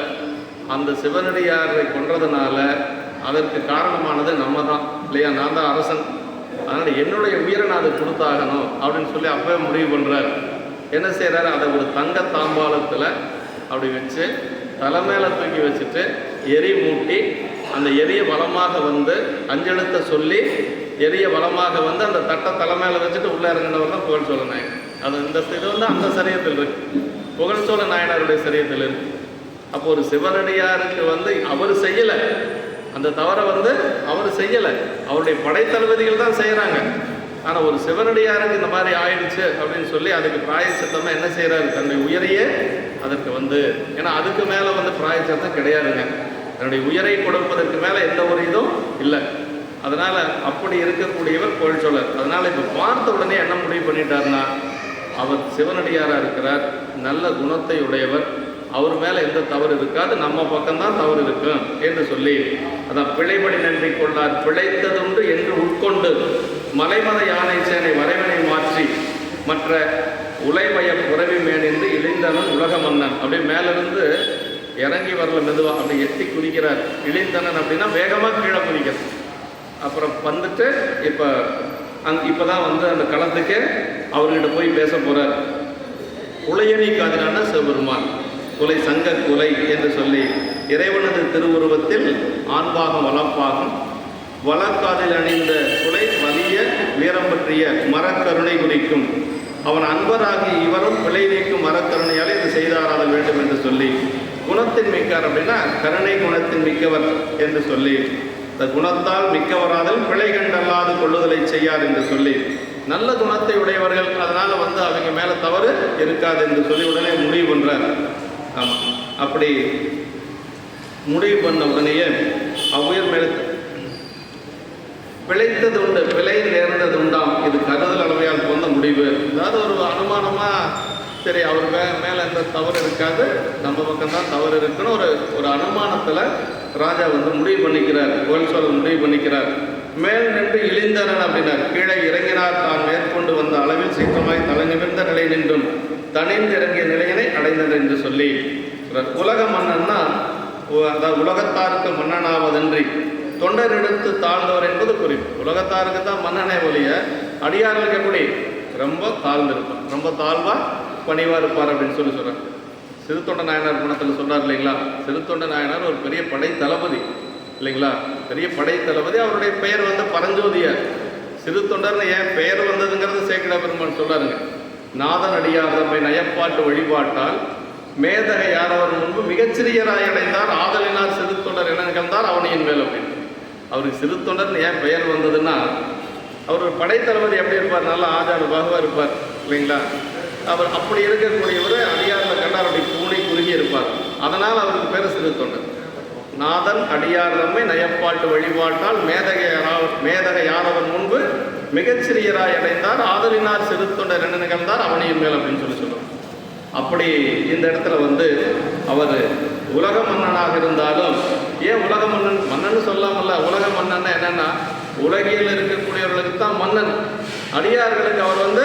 அந்த சிவனடியாரை கொன்றதுனால அதற்கு காரணமானது நம்ம தான் இல்லையா? நான் தான் அரசன், அதனால் என்னுடைய உயிரை நான் அதை கொடுத்தாகணும் அப்படின்னு சொல்லி அப்பவே முடிவு பண்ணுறாரு. என்ன செய்கிறாரு, அதை ஒரு தங்க தாம்பாளத்தில் அப்படி வச்சு தலைமையில தூக்கி வச்சுட்டு எரி மூட்டி அந்த எரிய வளமாக அஞ்செழுத்த சொல்லி எரிய வளமாக அந்த தட்டை தலைமையில வச்சுட்டு உள்ளே இறங்கினவர் தான் புகழ் சோழ நாயனர். அது இது அந்த சரியத்தில் இருக்கு, புகழ் சோழ நாயனருடைய சரியத்தில் இருக்கு. அப்போ ஒரு சிவனடியாருக்கு அவர் செய்யலை, அந்த தவறை அவர் செய்யலை, அவருடைய படைத்தளபதிகள் தான் செய்கிறாங்க. ஆனால் ஒரு சிவனடியாருக்கு இந்த மாதிரி ஆயிடுச்சு அப்படின்னு சொல்லி அதுக்கு பிராயச்சித்தமாக என்ன செய்கிறாரு, தன்னுடைய உயிரையே அதற்கு ஏன்னா அதுக்கு மேலே பிராயச்சித்தம் கிடையாதுங்க. தன்னுடைய உயிரை கொடுப்பதற்கு மேலே எந்த ஒரு இதுவும் இல்லை. அதனால் அப்படி இருக்கக்கூடியவர் புகழ்ச்சோழர். அதனால் இப்போ பார்த்த உடனே என்ன முடிவு பண்ணிட்டார்னா, அவர் சிவனடியாராக இருக்கிறார், நல்ல குணத்தை உடையவர், அவர் மேலே எந்த தவறு இருக்காது, நம்ம பக்கம்தான் தவறு இருக்கும் என்று சொல்லி அதான் பிழைபடி நன்றி கொள்ளார் பிழைத்ததுண்டு என்று உட்கொண்டு மலைமத யானை சேனை வரைவனை மாற்றி மற்ற உலைவய புறவி மேன் என்று இழிந்தனன் உலக மன்னன். அப்படியே மேலிருந்து இறங்கி வரல மெதுவாக அப்படி எட்டி குதிக்கிறார். இழிந்தனன் அப்படின்னா வேகமாக கீழே குதிக்கிறது. அப்புறம் இப்போ தான் அந்த களத்துக்கே அவர்கிட்ட போய் பேச போகிறார். குலையணி காதினான சிவபெருமான், குலை சங்க குலை என்று சொல்லி இறைவனது திருவுருவத்தில் ஆண்பாகம் வளப்பாகும் வளக்காதில் அணிந்த குலை வலிய வீரம் பற்றிய மரக்கருணை குறிக்கும். அவன் அன்பராகி இவரும் பிழை நீக்கும் மரக்கருணையால் இது செய்தாராதல் வேண்டும் என்று சொல்லி குணத்தின் மிக்கார் அப்படின்னா கருணை குணத்தின் மிக்கவர் என்று சொல்லி இந்த குணத்தால் மிக்கவராதல் பிழை கண்டல்லாது கொள்ளுதலை செய்யார் என்று சொல்லி நல்ல குணத்தை உடையவர்கள், அதனால அவங்க மேல தவறு இருக்காது என்று சொல்லி உடனே முடிவு பண்றார். ஆமாம், அப்படி முடிவு பண்ண உடனேயே அவ்வுயிர் மேல பிழைத்தது உண்டு, பிழை நேர்ந்தது உண்டாம். இது கருதல் அளவையால் போன முடிவு. அதாவது ஒரு அனுமானமா, சரி அவர் மேல எந்த தவறு இருக்காது, நம்ம பக்கம்தான் தவறு இருக்குன்னு ஒரு அனுமானத்துல ராஜா முடிவு பண்ணிக்கிறார். புகழ் சோழர் முடிவு பண்ணிக்கிறார். மேல் நின்று இழிந்தனன் அப்படின்னார். கீழே இறங்கினார். தான் மேற்கொண்டு வந்த அளவில் சீக்கிரமாய் தலை நிமிர்ந்த நிலை நின்றும் தனிந்து இறங்கிய நிலையினை அடைந்தனர் என்று சொல்லி உலக மன்னன்னா, அதாவது உலகத்தாருக்கு மன்னனாவதன்றி தொண்டர் எடுத்து தாழ்ந்தவர் என்பது குறிப்பு. உலகத்தாருக்கு தான் மன்னனே ஒழிய அடியார்களுக்கு எப்படி ரொம்ப தாழ்ந்திருப்பார், ரொம்ப தாழ்வா பணிவா இருப்பார் அப்படின்னு சொல்லி சொல்றார். சிறுத்தொண்ட நாயனார் குணத்தில் சொல்றார் இல்லைங்களா? சிறுத்தொண்ட நாயனார் ஒரு பெரிய படை தளபதி இல்லைங்களா? பெரிய படை தளபதி. அவருடைய பெயர் பரஞ்சோதியார். சிறுத்தொண்டர்னு ஏன் பெயர் வந்ததுங்கிறது சேக்கிழ பெருமான் சொல்றாருங்க. நாதன் அடியார் தம்மை நயப்பாட்டு வழிபாட்டால் மேதகை யாரவர் முன்பு மிகச்சிறியராய் அடைந்தார் ஆதலினார் சிறுத்தொண்டர் என நிகழ்ந்தார் அவனியின் மேல் அப்படின்னு. அவருக்கு சிறுத்தொண்டர்னு ஏன் பெயர் வந்ததுன்னா, அவர் ஒரு படைத்தளபதி எப்படி இருப்பார், நல்லா ஆஜானுபாகவாக இருப்பார் இல்லைங்களா. அவர் அப்படி இருக்கக்கூடியவர் அடியாரில் கண்டார் அப்படி கூணி குறுகி இருப்பார். அதனால் அவருக்கு பேர் சிறு தொண்டர். நாதன் அடியார் நம்மை நயப்பாட்டு வழிபாட்டால் மேதக யாரவன் முன்பு மிகச்சிறியராய் அடைந்தார், ஆதலினார் சிறு தொண்டர் என்ன நிகழ்ந்தார் அவனையும் மேல் அப்படின்னு சொல்லுவோம். அப்படி இந்த இடத்துல வந்து அவர் உலக மன்னனாக இருந்தாலும், ஏன் உலக மன்னன் சொல்லாமல்ல, உலக மன்னன் என்னன்னா உலகில் இருக்கக்கூடியவர்களுக்கு தான் மன்னன், அடியார்களுக்கு அவர் வந்து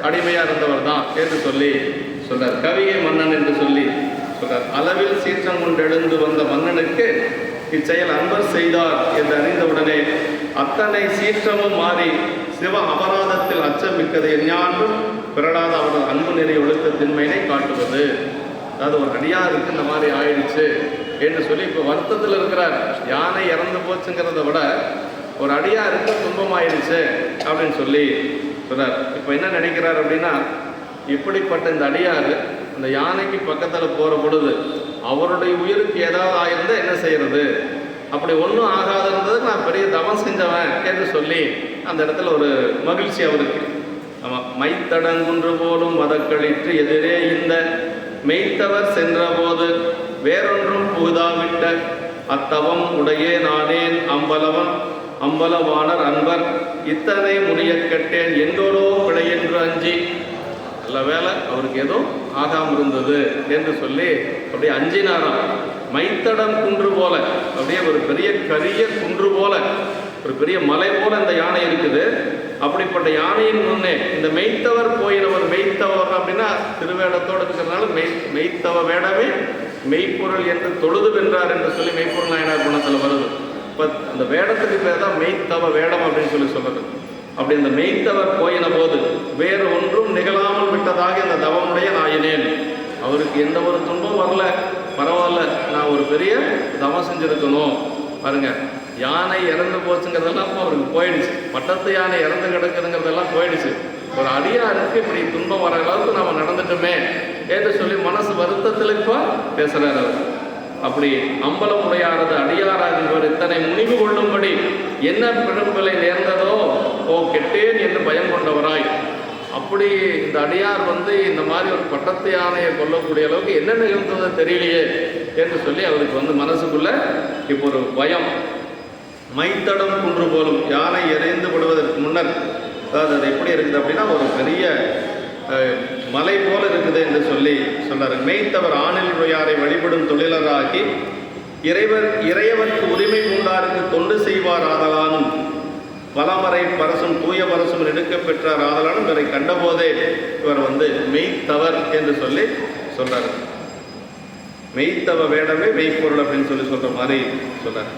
அடிமையாக இருந்தவர் தான் என்று சொல்லி சொல்றார். கவியை மன்னன் என்று சொல்லி சொல்றார். அளவில் சீற்றம் கொண்டு எழுந்து வந்த மன்னனுக்கு இச்செயல் அன்பர் செய்தார் என்று அறிந்தவுடனே அத்தனை சீற்றமும் மாறி சிவ அபராதத்தில் அச்சமிக்கது எஞ்ஞான்றும் பிறடாத அவரது அன்பு நெறி ஒழுக்கத்தின்மையினை காட்டுவது. அதாவது ஒரு அடியாருக்கு இந்த மாதிரி ஆயிடுச்சு என்று சொல்லி இப்போ வருத்தத்தில் இருக்கிறார். யானை இறந்து போச்சுங்கிறத விட ஒரு அடியாருக்கு துன்பமாயிடுச்சு அப்படின்னு சொல்லி சொல்றார். இப்போ என்ன நினைக்கிறார் அப்படின்னா, இப்படிப்பட்ட இந்த அடியார் அந்த யானைக்கு பக்கத்தில் போகிற பொழுது அவருடைய உயிருக்கு ஏதாவது ஆயிருந்தால் என்ன செய்யறது, அப்படி ஒன்றும் ஆகாதுன்றதுக்கு நான் பெரிய தவம் செஞ்சவன் என்று சொல்லி அந்த இடத்துல ஒரு மகிழ்ச்சி அவருக்கு. ஆமாம், மைத்தடங்குன்று போலும் மதக்களிற்று எதிரே இந்த மெய்த்தவர் சென்ற போது வேறொன்றும் புகுதாவிட்ட அத்தவம் உடையே நானேன் அம்பலவானர் அன்பர் இத்தனை முடிய கட்டேன் எங்கோடோ பிழை என்று அஞ்சி, நல்ல வேலை அவருக்கு ஏதோ ஆகாமல் இருந்தது என்று சொல்லி அப்படியே அஞ்சினாராம். மைத்தடம் குன்று போல, அப்படியே ஒரு பெரிய கரிய குன்று போல, ஒரு பெரிய மலை போல இந்த யானை இருக்குது. அப்படிப்பட்ட யானையின் முன்னே இந்த மெய்த்தவர் போயினவர், மெய்த்தவர் அப்படின்னா திருவேடத்தோடு இருக்கிறதுனால மெய்த்தவ வேடமே மெய்ப்பொருள் என்று தொழுது வென்றார் என்று சொல்லி மெய்ப்பொருள் நாயனார் குணத்தில் வருது. இப்போ அந்த வேடத்துக்கு பேர் தான் மெய்த்தவ வேடம் அப்படின்னு சொல்லி சொல்றது. அப்படி அந்த மெய்த்தவர் போயின போது வேறு ஒன்றும் நிகழாமல் விட்டதாக இந்த தவமுடைய நாயனேன், அவருக்கு எந்த ஒரு துன்பம் வரல, பரவாயில்ல, நான் ஒரு பெரிய தவம் செஞ்சுருக்கணும். பாருங்க, யானை இறந்து போச்சுங்கிறதெல்லாம் இப்போ அவருக்கு போயிடுச்சு, பட்டத்து யானை இறந்து கிடக்குதுங்கிறதெல்லாம் போயிடுச்சு. ஒரு அடியாருக்கு இப்படி துன்பம் வர அளவுக்கு நம்ம நடந்துட்டோமே என்று சொல்லி மனசு வருத்தத்தில் இப்போ பேசுகிறார் அவர். அப்படி அம்பலமுடையாரது அடியாராகின்றவர் இத்தனை முனிவு கொள்ளும்படி என்ன பிழம்பலை நேர்ந்ததோ ஓ கெட்டேன் என்று பயம் கொண்டவராய், அப்படி இந்த அடியார் வந்து இந்த மாதிரி ஒரு பட்டத்து யானையை கொல்லக்கூடிய அளவுக்கு என்ன நிகழ்ந்ததோ தெரியலையே என்று சொல்லி அவருக்கு வந்து மனசுக்குள்ள இப்போ ஒரு பயம். மைத்தடம் குன்று போலும், யானை எறிந்து விடுவதற்கு முன்னர், அதாவது அது எப்படி இருக்குது அப்படின்னா ஒரு பெரிய மலை போல இருக்குது என்று சொல்லி சொன்னார். மெய்த்தவர் ஆணில் உடையாரை வழிபடும் தொழிலராகி இறையவருக்கு உரிமை கொண்டாருக்கு தொண்டு செய்வார் ஆதலானும் பலமறை பரசும் தூய பரசும் எடுக்க பெற்றார் ஆதலானும் இவரை கண்டபோதே இவர் வந்து மெய்த்தவர் என்று சொல்லி சொல்றார். மெய்த்தவ வேடமே மெய்ப்பொருள் அப்படின்னு சொல்லி சொல்ற மாதிரி சொன்னார்.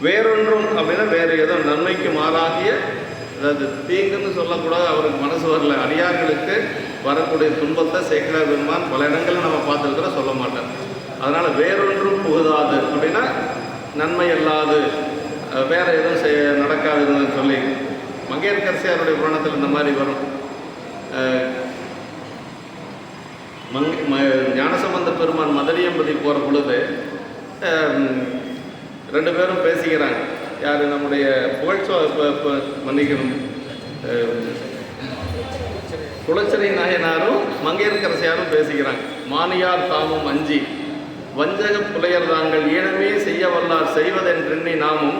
வேறொன்றும் அப்படின்னா வேறு ஏதோ நன்மைக்கு மாறாகிய, அதாவது தீங்குன்னு சொல்லக்கூடாது, அவருக்கு மனசு வரல. அடியார்களுக்கு வரக்கூடிய துன்பத்தை சேக்கிழார் பெருமான் பல இடங்களில் நம்ம பார்த்துருக்கிற சொல்ல மாட்டார். அதனால் வேறொன்றும் புகுதாது அப்படின்னா நன்மை அல்லாது வேற எதுவும் நடக்காதுன்னு சொல்லி மங்கையர்க்கரசியாருடைய புராணத்தில் இந்த மாதிரி வரும். ஞானசம்பந்த பெருமான் மதுரையம்பதி போகிற பொழுது ரெண்டு பேரும் பேசிக்கிறாங்க. யார், நம்முடைய மன்னிக்கணும், குலச்சிறை நாயனாரும் மங்கையர்க்கரசியாரும் பேசிக்கிறாங்க. மானியார் தாமும் அஞ்சி வஞ்சக புலையர் தாங்கள் ஈனமே செய்ய வல்லார் செய்வதென்றெண்ணி நாமும்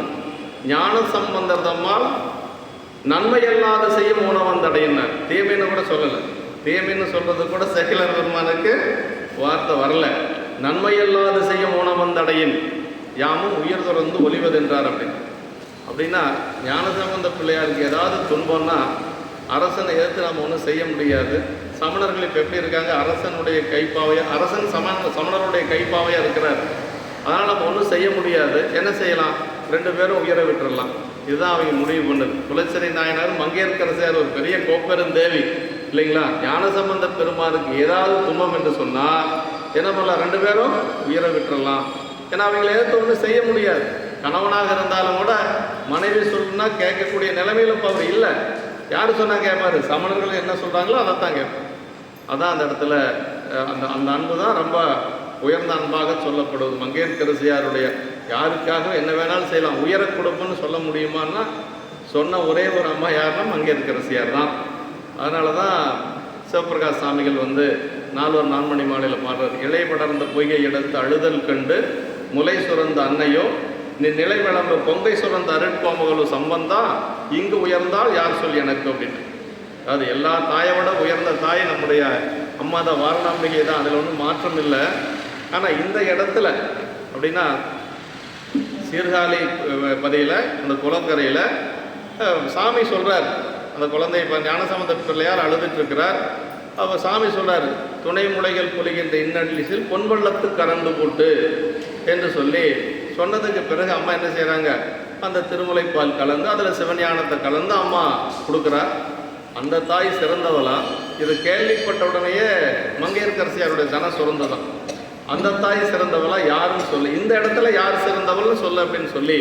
ஞான சம்பந்தர் தம்மால் நன்மையல்லாத செய்யும் உணவந்தடையினார். தீமைன்னு கூட சொல்லலை, தீமைன்னு சொல்றது கூட சேக்கிழார் பெருமானுக்கு வார்த்தை வரல. நன்மையல்லாத செய்யும் உணவந்தடையின் யாமும் உயிர் தொடர்ந்து ஒளிவதென்றார் அப்படின்னா ஞானசம்பந்த பிள்ளையாருக்கு ஏதாவது துன்பம்னா அரசனை எதிர்த்து நம்ம ஒன்றும் செய்ய முடியாது. சமணர்கள் இப்போ எப்படி இருக்காங்க, அரசனுடைய கைப்பாவையாக, அரசன் சமணருடைய கைப்பாவையாக இருக்கிறார். அதனால் நம்ம ஒன்றும் செய்ய முடியாது. என்ன செய்யலாம், ரெண்டு பேரும் உயிர விட்டுறலாம். இதுதான் அவங்க முடிவு பண்ணுது. குலச்சிறை நாயனார் மங்கையர்க்கரசியார் ஒரு பெரிய கோப்பெருந்தேவி இல்லைங்களா. ஞானசம்பந்த பெருமானுக்கு ஏதாவது துன்பம் என்று சொன்னால் என்ன பண்ணலாம், ரெண்டு பேரும் உயிர விட்டுறலாம். ஏன்னா அவங்களை எதிர்த்து ஒன்றும் செய்ய முடியாது. கணவனாக இருந்தாலும் கூட மனைவி சொல்லுன்னா கேட்கக்கூடிய நிலைமையில இப்போ அவர் இல்லை. யார் சொன்னால் கேட்பாரு, சமணர்கள் என்ன சொல்கிறாங்களோ அதைத்தான் கேட்பார். அதான் அந்த இடத்துல அந்த அன்பு தான் ரொம்ப உயர்ந்த அன்பாக சொல்லப்படுவது. மங்கையர்க்கரசியாருடைய யாருக்காக என்ன வேணாலும் செய்யலாம், உயர கொடுப்புன்னு சொல்ல முடியுமான்னா சொன்ன ஒரே ஒரு அம்மா யாருன்னா மங்கையர்க்கரசியார் தான். அதனால தான் சிவபிரகாஷ் சாமிகள் வந்து நால்வர் நான்மணி மாலையில் பாடுறார். இலை படர்ந்த பொய்கை எடுத்து அழுதல் கண்டு முலை சுரந்த அன்னையோ நீ நிலை விளம்ப பொங்கை சுரந்த அருட்கோமகளோ சம்பந்தா இங்கு உயர்ந்தால் யார் சொல் எனக்கு அப்படின்னு. அது எல்லா தாயை விட உயர்ந்த தாய் நம்முடைய அம்மா தான், வாரணாம்பிகை தான், அதில் ஒன்றும் மாற்றம் இல்லை. ஆனால் இந்த இடத்துல அப்படின்னா சீர்காழி பதியில் அந்த குளக்கரையில் சாமி சொல்கிறார், அந்த குழந்தை இப்போ ஞானசம்பந்த பிள்ளையார் அழுதுட்டுருக்கிறார். அப்போ சாமி சொல்கிறார், துணை முளைகள் பொழிகின்ற இன்னடிலிசில் பொன்வள்ளத்து கறந்து போட்டு என்று சொல்லி சொன்னதுக்கு பிறகு அம்மா என்ன செய்கிறாங்க, அந்த திருமுலைப்பால் கலந்து அதில் சிவஞானத்தை கலந்து அம்மா கொடுக்குறார். அந்த தாய் சிறந்தவளா? இது கேள்விப்பட்ட உடனேயே மங்கையர்க்கரசியாருடைய தனம் சுரந்ததான். அந்த தாய் சிறந்தவளா யாருன்னு சொல்லி, இந்த இடத்துல யார் சிறந்தவள்னு சொல்ல அப்படின்னு சொல்லி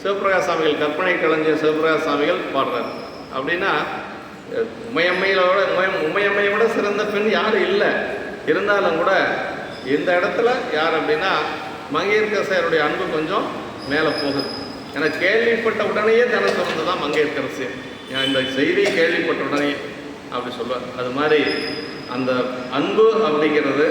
சிவபிரகாஷ் சாமிகள், கற்பனை கலைஞர் சிவபிரகாஷ் சாமிகள் பாடுறார். அப்படின்னா உமையம்மையை விட சிறந்த பெண் யாரும் இல்லை. இருந்தாலும் கூட இந்த இடத்துல யார் அப்படின்னா மங்கையர்க்கரசியாருடைய அன்பு கொஞ்சம் மேலே போகுது. ஏன்னா கேள்விப்பட்ட உடனேயே தன சுரந்ததான் மங்கையர்க்கரசி. இந்த செய்தியை கேள்விப்பட்ட உடனே அப்படி சொல்லுவார். அது மாதிரி அந்த அன்பு அப்படிங்கிறது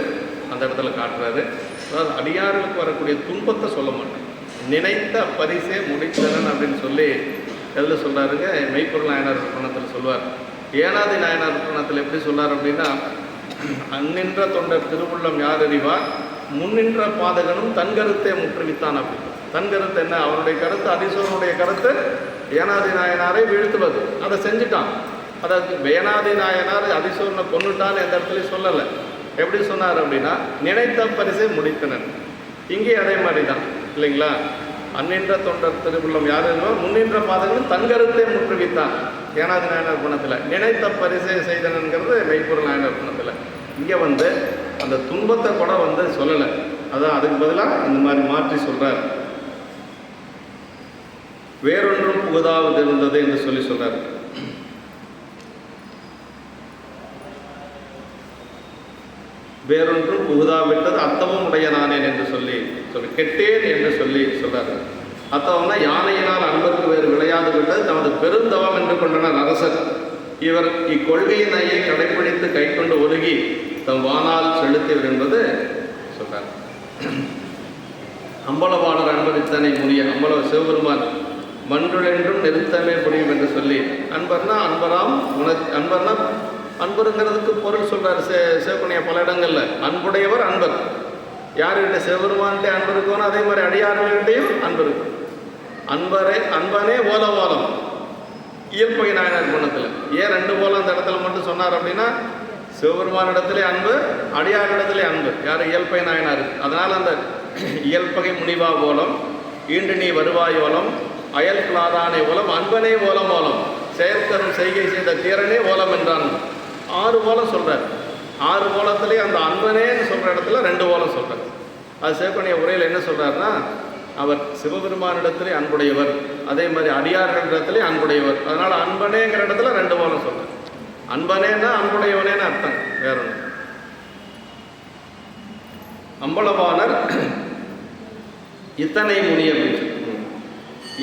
அந்த இடத்துல காட்டுறாரு. அதாவது அடியார்களுக்கு வரக்கூடிய துன்பத்தை சொல்ல மாட்டேன், நினைத்த பரிசே முடித்தனன் அப்படின்னு சொல்லி எதில் சொல்கிறாருங்க, மெய்ப்பொருள் நாயனார் புராணத்தில் சொல்லுவார். ஏனாதி நாயனார் புராணத்தில் எப்படி சொல்கிறார் அப்படின்னா, அந்நின்ற தொண்டர் திருவுள்ளம் யார் அறிவார், முன்னின்ற பாதகனும் தன் கருத்தை முற்றுவித்தான் அப்படின்னு. தன் கருத்து என்ன, அவருடைய கருத்து அதிசோனுடைய கருத்து ஏனாதி நாயனாரை வீழ்த்துவது, அதை செஞ்சுட்டான். அதாவது வேணாதி நாயனார் அதிசோரனை கொண்டுட்டான்னு எந்த இடத்துலையும் சொல்லலை. எப்படி சொன்னார் அப்படின்னா, நினைத்த பரிசை முடித்தனர். இங்கே அதே மாதிரி தான் இல்லைங்களா, அந்நின்ற தொண்டர் திருவுள்ளம் யார் அறிவார், முன்னின்ற பாதகனும் தன் கருத்தை முற்றுவித்தான் ஏனாதி நாயனார் குணத்தில். நினைத்த பரிசை செய்தனங்கிறது மெய்ப்பொருள் நாயனார் குணத்தில். இங்கே வந்து அந்த துன்பத்தை கூட வந்து சொல்லலை, அதான் அதுக்கு பதிலாக இந்த மாதிரி மாற்றி சொல்கிறார். வேறொன்றும் புகுதாவது இருந்தது என்று சொல்லி சொல்றார். வேறொன்றும் புகுதாவிட்டது அத்தமும் உடைய நானேன் என்று சொல்லி கெட்டேன் என்று சொல்லி சொல்றாரு. அத்தவம்னா யானையினால் அன்பருக்கு வேறு விளையாது விட்டது தமது பெருந்தவம் என்று கொண்டனர் அரசர். இவர் இக்கொள்கையின் ஐயை கடைப்பிடித்து கை கொண்டு ஒருகி தம் வானால் செலுத்தியவர் என்பது சொல்றார். அம்பலவாளர் அன்பரித்தனை முனிய அம்பல சிவபெருமான் மன்றுளென்றும் நிறுத்தமே புரியும் என்று சொல்லி, அன்பர்னா அன்பராம் அன்பர்னா அன்பருங்கிறதுக்கு பொருள் சொல்றாரு சிவபுண்ணிய பல இடங்கள்ல. அன்புடையவர் அன்பர். யாருக்கிட்ட சிவபெருமான்கிட்ட அன்பு இருக்கணும், அதே மாதிரி அடியார்கள்கிட்டையும் அன்பு இருக்கும். அன்பனே ஓலம் இயல்பகை நாயனார் குணத்தில். ஏன் ரெண்டு போலம் அந்த இடத்துல மட்டும் சொன்னார் அப்படின்னா, சிவபெருமானிடத்திலே அன்பு, அடியாரிடத்திலே அன்பு. யார், இயல்பகை நாயனார். அதனால் அந்த இயல்பகை முனிவா ஓலம், ஈண்டு நீ வருவாய் ஓலம், அயல் கிளாதானே ஓலம், அன்பனே ஓலம் ஓலம், செயற்கரும் செய்கை செய்த தீரனே ஓலம் என்றான். 6 ஓலம் சொல்கிறார். 6 ஓலத்துலேயே அந்த அன்பனேன்னு சொல்கிற இடத்துல 2 ஓலம் சொல்கிறார். அது சிவபுண்ணிய உரையில் என்ன சொல்கிறாருன்னா, அவர் சிவபெருமானிடத்திலே அன்புடையவர், அதே மாதிரி அடியார்களிடத்திலே அன்புடையவர். அதனால் அன்பனேங்கிற இடத்துல 2 ஓலம் சொல்கிறார். அன்பனேன்னா அன்புடையவனேன்னு அர்த்தம், வேற ஒன்று. அம்பலவாணர் இத்தனை முனி அப்படின்னு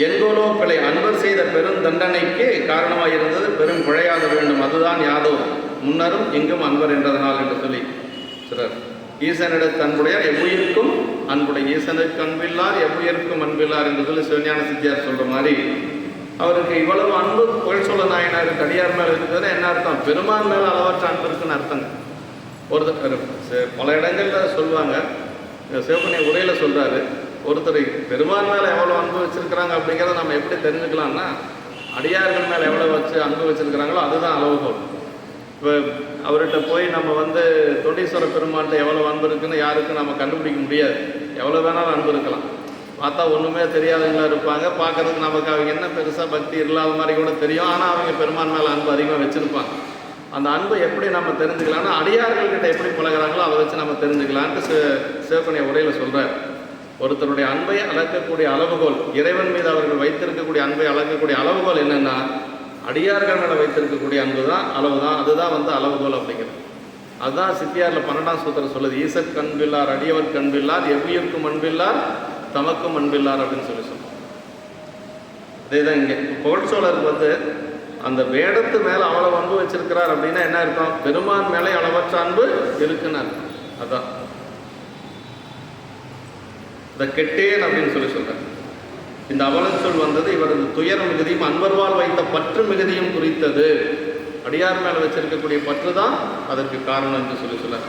எங்கோலோ பிழை அன்பர் செய்த பெரும் தண்டனைக்கு காரணமாக இருந்தது பெரும் பிழையாக வேண்டும், அதுதான் யாதோ முன்னரும் எங்கும் அன்பர் என்றதனால் என்று சொல்லி சொல்றார். ஈசனிடத்து அன்புடையார் எவ்வுயிருக்கும் அன்புடைய, ஈசனுக்கு அன்பில்லார் எவ்வுயிருக்கும் அன்பில்லார் என்று சொல்லி சிவஞான சித்தியார் சொல்ற மாதிரி, அவருக்கு இவ்வளவு அன்பு புகழ் சொல்ல நாயனாருக்கு அடியார் மேலே இருக்கிறது என்ன அர்த்தம், பெருமான் மேலே அளவற்ற அன்பு இருக்குன்னு அர்த்தங்க. ஒருத்தர் பல இடங்கள்ல சொல்லுவாங்க, சிவபுண்ணிய உரையில் சொல்றாரு, ஒருத்தர் பெருமான் மேலே எவ்வளோ அன்பு வச்சிருக்கிறாங்க அப்படிங்கிறத நம்ம எப்படி தெரிஞ்சுக்கலாம்னா, அடியார்கள் மேலே எவ்வளோ அன்பு வச்சிருக்கிறாங்களோ அதுதான் அளவுகோல். இப்போ அவர்கிட்ட போய் நம்ம தொண்டீஸ்வர பெருமான்கிட்ட எவ்வளோ அன்பு இருக்குன்னு யாருக்கும் நம்ம கண்டுபிடிக்க முடியாது. எவ்வளோ வேணாலும் அன்பு இருக்கலாம். பார்த்தா ஒன்றுமே தெரியாதவங்களா இருப்பாங்க, பார்க்கறதுக்கு நமக்கு அவங்க என்ன பெருசாக பக்தி இல்லாத மாதிரி கூட தெரியும். ஆனால் அவங்க பெருமான் மேலே அன்பு அதிகமாக வச்சுருப்பாங்க. அந்த அன்பை எப்படி நம்ம தெரிஞ்சுக்கலாம்னா, அடியார்கள்கிட்ட எப்படி பழகிறாங்களோ அதை வச்சு நம்ம தெரிஞ்சுக்கலான்ட்டு சிவபுண்ணிய உரையில் சொல்கிறார். ஒருத்தருடைய அன்பை அளக்கக்கூடிய அளவுகோல், இறைவன் மீது அவர்கள் வைத்திருக்கக்கூடிய அன்பை அளக்கக்கூடிய அளவுகோல் என்னென்னா, அடியார்கள் மேலே வைத்திருக்கக்கூடிய அன்பு தான் அளவு தான், அதுதான் அளவுகோல் அப்படிங்கிறது. அதுதான் சித்தியாரில் 12ஆம் சூத்திரம் சொல்லுது, ஈசற் கண்பில்லார் அடியவர் கண்பில்லார் எவ்வியர்க்கும் அன்பில்லார் தமக்கும் அன்பில்லார் அப்படின்னு சொல்லி சொல்லுவோம். அதே தான் இங்கே புகழ்ச்சோழருக்கு வந்து அந்த வேடத்து மேலே அவ்வளோ அன்பு வச்சிருக்கிறார் அப்படின்னா என்ன அர்த்தம்? பெருமான் மேலே அளவற்ற அன்பு இருக்குன்னு அர்த்தம். அதான் இந்த கெட்டேன் அப்படின்னு சொல்றார். இந்த அவலச்சொல் வந்தது இவரது துயர மிகுதியும் அன்பர்வால் வைத்த பற்று மிகுதியும் குறித்தது. அடியார் மேல வச்சிருக்கக்கூடிய பற்று தான் அதற்கு காரணம் என்று சொல்றார்.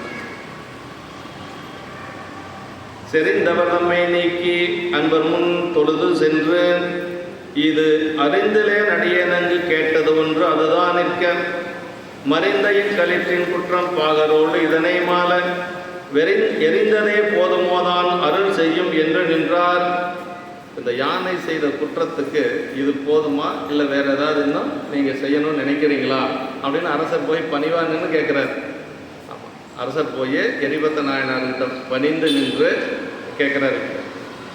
செறிந்தவர் நம்மை நீக்கி அன்பர் முன் தொழுது சென்று இது அறிந்திலே நடியனங்கு கேட்டது ஒன்று அதுதான் நிற்க மறைந்த இக்களிற்றின் குற்றம் பாகரோடு இதனை மால எரிந்ததே போதுமோதான் அருள் செய்யும் என்று நின்றார். இந்த யானை செய்த குற்றத்துக்கு இது போதுமா, இல்லை வேற ஏதாவது இன்னும் நீங்க செய்யணும்னு நினைக்கிறீங்களா அப்படின்னு அரசர் போய் பணிவான்னு கேட்கிறார். அரசர் போய் எரிபத்த நாயனார்கிட்ட பணிந்து நின்று கேட்கிறாரு.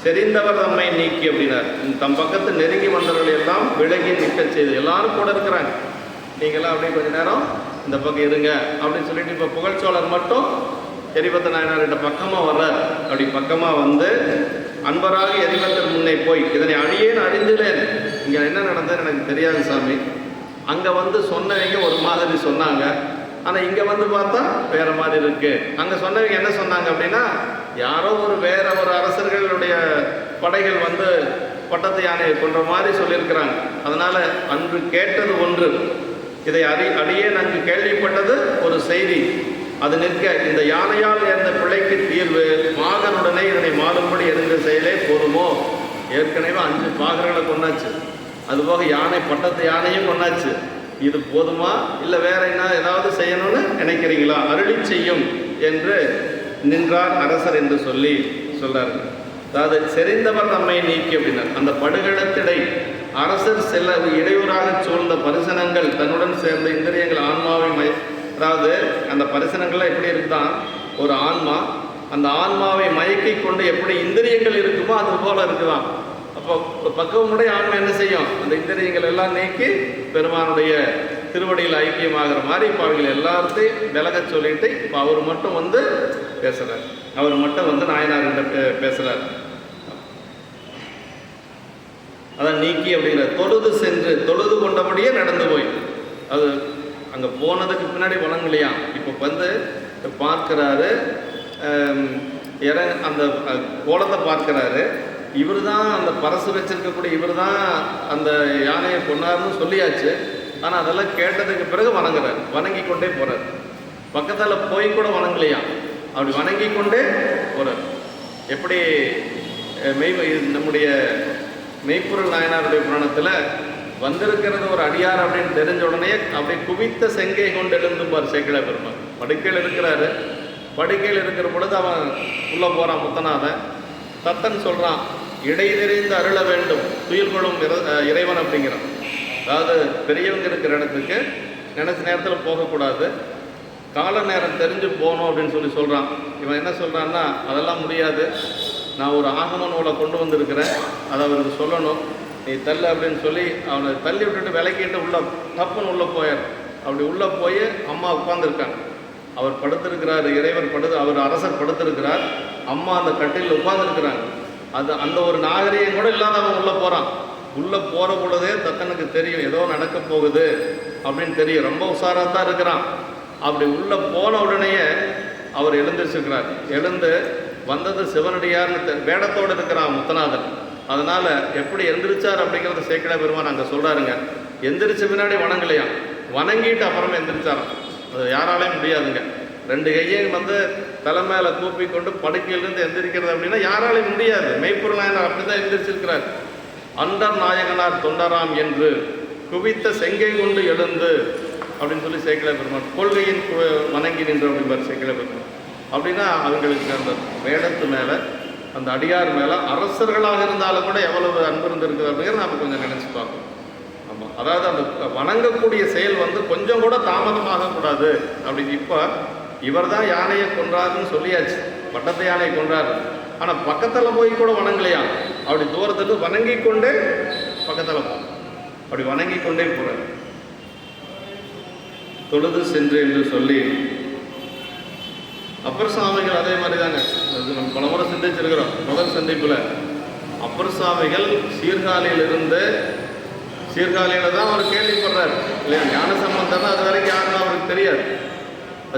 செறிந்தவர் தம்மை நீக்கி அப்படின்னார். தம் பக்கத்து நெருங்கி வந்தவர்கள் எல்லாம் விலகி நிற்க செய்து. எல்லாரும் கூட இருக்கிறாங்க, நீங்களாம் அப்படியே கொஞ்ச நேரம் இந்த பக்கம் இருங்க அப்படின்னு சொல்லிட்டு இப்போ புகழ்ச்சோழர் மட்டும் எரிபத்த நாயனார்கிட்ட பக்கமாக வர்றார். அப்படி பக்கமாக வந்து அன்பராக எரிபத்தர் முன்னே போய் இதனை அழியேன்னு அறிந்துலேன், இங்கே என்ன நடந்ததுன்னு எனக்கு தெரியாது சாமி, அங்கே வந்து சொன்னவங்க ஒரு மாதிரி சொன்னாங்க, ஆனால் இங்கே வந்து பார்த்தா வேற மாதிரி இருக்கு. அங்கே சொன்னவங்க என்ன சொன்னாங்க அப்படின்னா, யாரோ வேற ஒரு அரசர்களுடைய படைகள் வந்து பட்டத்து யானையை கொன்ற மாதிரி சொல்லியிருக்கிறாங்க. அதனால அன்று கேட்டது ஒன்று, இதை அடியே அங்கு கேள்விப்பட்டது ஒரு செய்தி, அது நிற்க இந்த யானையால் நேர்ந்த பிழைக்கு தீர்வு பாகனுடனே இதனை மாறும்படி எரிந்த செயலே போதுமோ. ஏற்கனவே 5 பாகர்களை கொண்டாச்சு, அதுபோக யானை பட்டத்து யானையும் கொண்டாச்சு, இது போதுமா இல்லை வேற என்ன ஏதாவது செய்யணும்னு நினைக்கிறீங்களா, அருளி செய்யும் என்று நின்றார் அரசர் என்று சொல்றார்கள். அதாவது செறிந்தவர் நம்மை நீக்கி அப்படின்னார். அந்த படுகளத்திடை அரசர் செல்ல இடையூறாக சூழ்ந்த பரிசனங்கள் தன்னுடன் சேர்ந்த இந்திரியங்கள் ஆன்மாவை அதாவது அந்த பரிசனங்கள்லாம் எப்படி இருக்குதான், ஒரு ஆன்மா அந்த ஆன்மாவை மயக்கி கொண்டு எப்படி இந்திரியங்கள் இருக்குமோ அது போல இருக்குதான். அப்போ பக்குவமுடைய ஆன்மா என்ன செய்யும், அந்த இந்திரியங்கள் எல்லாம் நீக்கி பெருமானுடைய திருவடியில் ஐக்கியமாகிற மாதிரி இப்போ அவர்கள் எல்லாத்தையும் விலக சொல்லிட்டு இப்போ அவர் மட்டும் வந்து பேசுகிறார். அவர் மட்டும் வந்து நாயனார்கிட்ட பேசுகிறார். அதான் நீக்கி அப்படிங்கிற தொழுது சென்று தொழுது கொண்டபடியே நடந்து போய், அது அங்கே போனதுக்கு பின்னாடி வணங்கலையா, இப்போ வந்து பார்க்கிறாரு, அந்த கோலத்தை பார்க்கிறாரு, இவர் தான் அந்த பரசு வச்சிருக்கக்கூடிய இவர் தான் அந்த யானையை கொண்டாருன்னு சொல்லியாச்சு. ஆனால் அதெல்லாம் கேட்டதுக்கு பிறகு வணங்குறார், வணங்கி கொண்டே போகிறார். பக்கத்தில் போய் கூட வணங்கலையா, அப்படி வணங்கி கொண்டே போகிறார். எப்படி நம்முடைய மெய்ப்பொருள் நாயனாருடைய புராணத்தில் வந்திருக்கிறது ஒரு அடியார் அப்படின்னு தெரிஞ்ச உடனே அப்படி குவித்த செங்கை கொண்டு எழுந்துப்பார் சேக்கிழார் பெருமாள். படுக்கையில் இருக்கிறாரு, படுக்கையில் இருக்கிற பொழுது அவன் உள்ளே போகிறான் முத்தநாதன். தத்தன் சொல்கிறான், இடை தெரிந்து அருள வேண்டும் துயில்களும் இறைவன் அப்படிங்கிறான். அதாவது பெரியவங்க இருக்கிற இடத்துக்கு நினைச்ச நேரத்தில் போகக்கூடாது, கால நேரம் தெரிஞ்சு போகணும் அப்படின்னு சொல்கிறான். இவன் என்ன சொல்கிறான்னா, அதெல்லாம் முடியாது, நான் ஒரு ஆகம நூலை கொண்டு வந்திருக்கிறேன், அதை அவருக்கு சொல்லணும், நீ தள்ளு அப்படின்னு சொல்லி அவனை தள்ளி விட்டுட்டு விலக்கிட்டு உள்ள தப்புன்னு உள்ளே போயார். அப்படி உள்ளே போய் அம்மா உட்காந்துருக்காங்க, அவர் படுத்திருக்கிறார், இறைவர் அவர் அரசர் படுத்திருக்கிறார், அம்மா அந்த கட்டில் உட்காந்துருக்கிறாங்க. அந்த ஒரு நாகரிகம் கூட இல்லாத அவன் உள்ளே போகிறான். உள்ளே போகிற பொழுதே தத்தனுக்கு தெரியும் ஏதோ நடக்க போகுது அப்படின்னு தெரியும், ரொம்ப உஷாராக தான் இருக்கிறான். அப்படி உள்ளே போன உடனேயே அவர் எழுந்திருச்சுக்கிறார். எழுந்து வந்தது சிவனடியார்னு வேடத்தோடு இருக்கிறான் முத்தநாதன். அதனால் எப்படி எந்திரிச்சார் அப்படிங்கிறத சேக்கிழார் பெருமான் அங்கே சொல்கிறாருங்க. எந்திரிச்ச பின்னாடி வணங்கலையா, வணங்கிட்டு அப்புறமே எந்திரிச்சாராம். அது யாராலையும் முடியாதுங்க. 2 கையையும் வந்து தலை மேலே கூப்பி கொண்டு படுக்கையிலிருந்து எந்திரிக்கிறது அப்படின்னா யாராலையும் முடியாது. மெய்ப்பொருள் நாயனார் அப்படி தான் எந்திரிச்சிருக்கிறார். அண்டர் நாயகனார் தொண்டராம் என்று குவித்த செங்கை கொண்டு எழுந்து அப்படின்னு சொல்லி சேக்கிழார் பெருமான் கொள்கையின் வணங்கி நின்று அப்படிம்பார் சேக்கிழார் பெருமான். அப்படின்னா அவங்களுக்கு அந்த வேடத்து மேலே அந்த அடியார் மேலே அரசர்களாக இருந்தாலும் கூட எவ்வளவு அன்பு இருந்திருக்குது அப்படிங்கிறத நம்ம கொஞ்சம் நினச்சி பார்க்கணும். ஆமாம், அதாவது அந்த வணங்கக்கூடிய செயல் வந்து கொஞ்சம் கூட தாமதமாகக்கூடாது அப்படின்னு. இப்போ இவர் தான் யானையை கொன்றாருன்னு சொல்லியாச்சு, பட்டத்து யானையை கொன்றாரு, ஆனால் பக்கத்தில் போய் கூட வணங்கலையா, அப்படி தூரத்துக்கு வணங்கி கொண்டே பக்கத்தில் போ, அப்படி வணங்கி கொண்டே போகிறார். தொழுது சென்று என்று சொல்லி அப்பர் சுவாமிகள் அதே மாதிரி தாங்க, நம்ம பல முறை சிந்திச்சிருக்கிறோம். முதல் சந்திப்பில் அப்பர் சுவாமிகள் சீர்காழியிலிருந்து சீர்காழியில் தான் அவர் கேள்விப்படுறார் இல்லையா. ஞானசம்பந்தம் அது வரைக்கும் யாருன்னு அவருக்கு தெரியாது.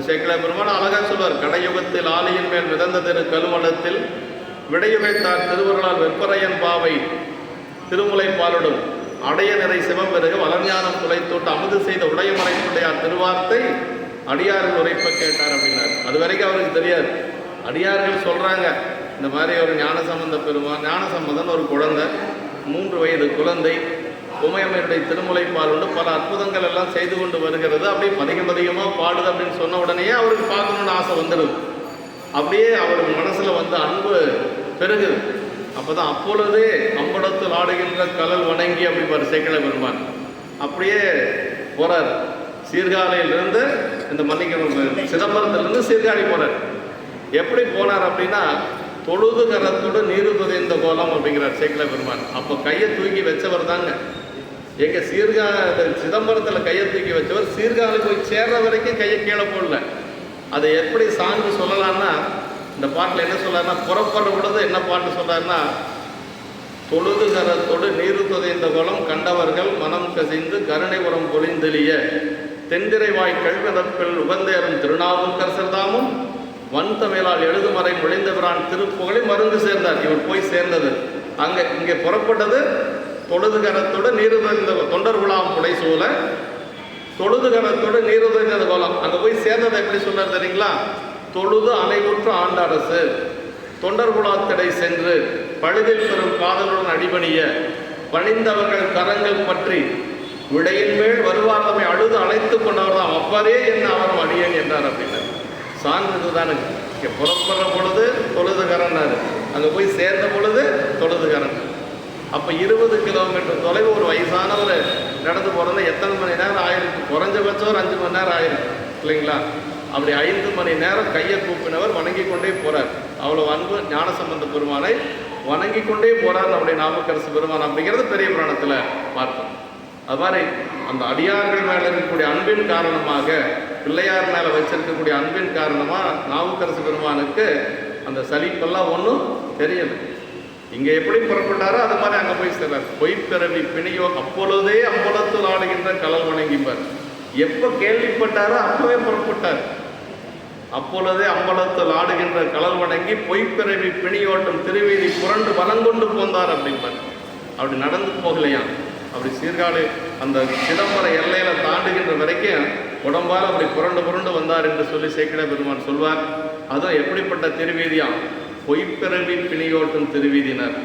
சேக்கிழ பெருமான் அழகா சொல்வார், கடையுகத்தில் ஆலியின் மேல் மிதந்த திரு கருமலத்தில் விடையுகைத்தார் திருவருளால் வெப்பரையன் பாவை திருமுலை பாலுடும் அடைய நிறை சிவம் பெருக வளர்ஞானம் துளைத்தோட்டு அமுது செய்த உடையமறைப்புடையார் திருவார்த்தை அடியார்கள் உரைப்ப கேட்டார் அப்படின்னார். அது வரைக்கும் அவருக்கு தெரியாது. அடியார்கள் சொல்றாங்க இந்த மாதிரி ஒரு ஞானசம்பந்த பெருமான், ஞானசம்பந்தன் ஒரு குழந்தை, 3 வயது குழந்தை, உமையம்மையுடைய திருமுலை பாலுண்டு பல அற்புதங்கள் எல்லாம் செய்து கொண்டு வருகிறது, அப்படியே அதிகமாக பாடுது அப்படின்னு சொன்ன உடனேயே அவருக்கு பார்க்கணுன்னு ஆசை வந்துடுது. அப்படியே அவர் மனசுல வந்து அன்பு பெருகுது. அப்போதான் அப்பொழுதே அம்பலத்தில் ஆடுகின்ற கலல் வணங்கி அப்படி சேக்கிழ பெருமான் அப்படியே போறார். சீர்காழியிலிருந்து இந்த மன்னிக்கணும் சிதம்பரத்திலிருந்து சீர்காழி போறார். எப்படி போனார் அப்படின்னா தொழுது கரத்தோடு நீரு துதைந்த கோலம் அப்படிங்கிறார் சேக்கிழ பெருமான். அப்போ கையை தூக்கி வச்சவர் தாங்க. எங்க சிதம்பரத்தில் கையை தூக்கி வச்சவர் சீர்காழி போய் சேர்ற வரைக்கும் கையை கீழே போடல. அதை எப்படி சான்று சொல்லலாம்னா இந்த பாட்டில் என்ன சொல்றாருன்னா, புறப்படுற பொழுது என்ன பாட்டு சொல்றாருன்னா, தொழுது கரத்தோடு நீரு துதைந்த கோலம் கண்டவர்கள் மனம் கசிந்து கருணைபுரம் பொழிந்தெளிய தென்திரை வாய் கல்வதற்குள் உகந்தேறும் திருநாவுக்கரசர்தாமும் வன்தமிழால் எழுதுமறை மொழிந்தவரான் திருப்புகழை மருந்து சேர்ந்தார். இவர் போய் சேர்ந்தது இங்கே புறப்பட்டது தொழுது கரத்தோடு நீரு துதைந்த தொண்டர் குலாம் புடைசூழ தொழுது கரத்தோடு நீரு துதைந்த கோலம். அங்கே போய் சேர்ந்ததை எப்படி சொன்னார் தெரியுங்களா? தொழுது அனைவுற்ற ஆண்ட அரசு தொண்டர் குலாத்திடை சென்று பழுதில் பெறும் காதலுடன் அடிபணிய பணிந்தவர்கள் கரங்கள் பற்றி விடையின் மேல் வருவார் தம்மை அழுது அழைத்து கொண்டவர் தான் அவ்வாறே என்ன அவரும் அடியேன் என்றார் அப்படின்னார். சான்று தானே. இங்கே புறப்படுற பொழுது தொழுதுகரன்னாரு, அங்கே போய் சேர்ந்த பொழுது தொழுதுகரன். அப்போ 20 கிலோமீட்டர் தொலைவு ஒரு வயசானவர் நடந்து போகிறது எத்தனை மணி நேரம் ஆயிருக்கு? குறைஞ்சபட்சம் ஒரு 5 மணி நேரம் ஆயிருக்கு இல்லைங்களா? அப்படி 5 மணி நேரம் கையை கூப்பினவர் வணங்கி கொண்டே போறார். அவ்வளோ அன்பு ஞானசம்பந்த பெருமானை வணங்கி கொண்டே போறார் நம்முடைய நாவுக்கரசு பெருமான் அப்படிங்கிறது பெரிய புராணத்தில் பார்த்தோம். அது மாதிரி அந்த அடியார்கள் மேலே இருக்கக்கூடிய அன்பின் காரணமாக, பிள்ளையார் மேலே வச்சிருக்கக்கூடிய அன்பின் காரணமாக நாவுக்கரசு பெருமானுக்கு அந்த சலிப்பெல்லாம் ஒன்றும் தெரியலை. இங்கே எப்படி புறப்பட்டாரோ அது மாதிரி அங்கே போய் சேர்றார். பொய்ப்பிறவி பிணியோ அப்பொழுதே அம்பலத்தில் ஆடுகின்ற கலல் வணங்கிப்பார். எப்போ கேள்விப்பட்டாரோ அப்பவே புறப்பட்டார். அப்பொழுதே அம்பலத்தில் ஆடுகின்ற கலல் வணங்கி பொய்ப்பிறவி பிணியோட்டம் திருவீதி புரண்டு வலங்கொண்டு போந்தார் அப்படிம்பார். அப்படி நடந்து போகலையாம். அப்படி சீர்காழி அந்த சிதம்பர எல்லையில தாண்டுகின்ற வரைக்கும் உடம்பால் அப்படி புரண்டு வந்தார் என்று சொல்லி சேக்கிழ பெருமான் சொல்வார். அதுவும் எப்படிப்பட்ட திருவீதியாம்? பொய்ப்பிறவி பிணியோட்டும் திருவீதியினர்,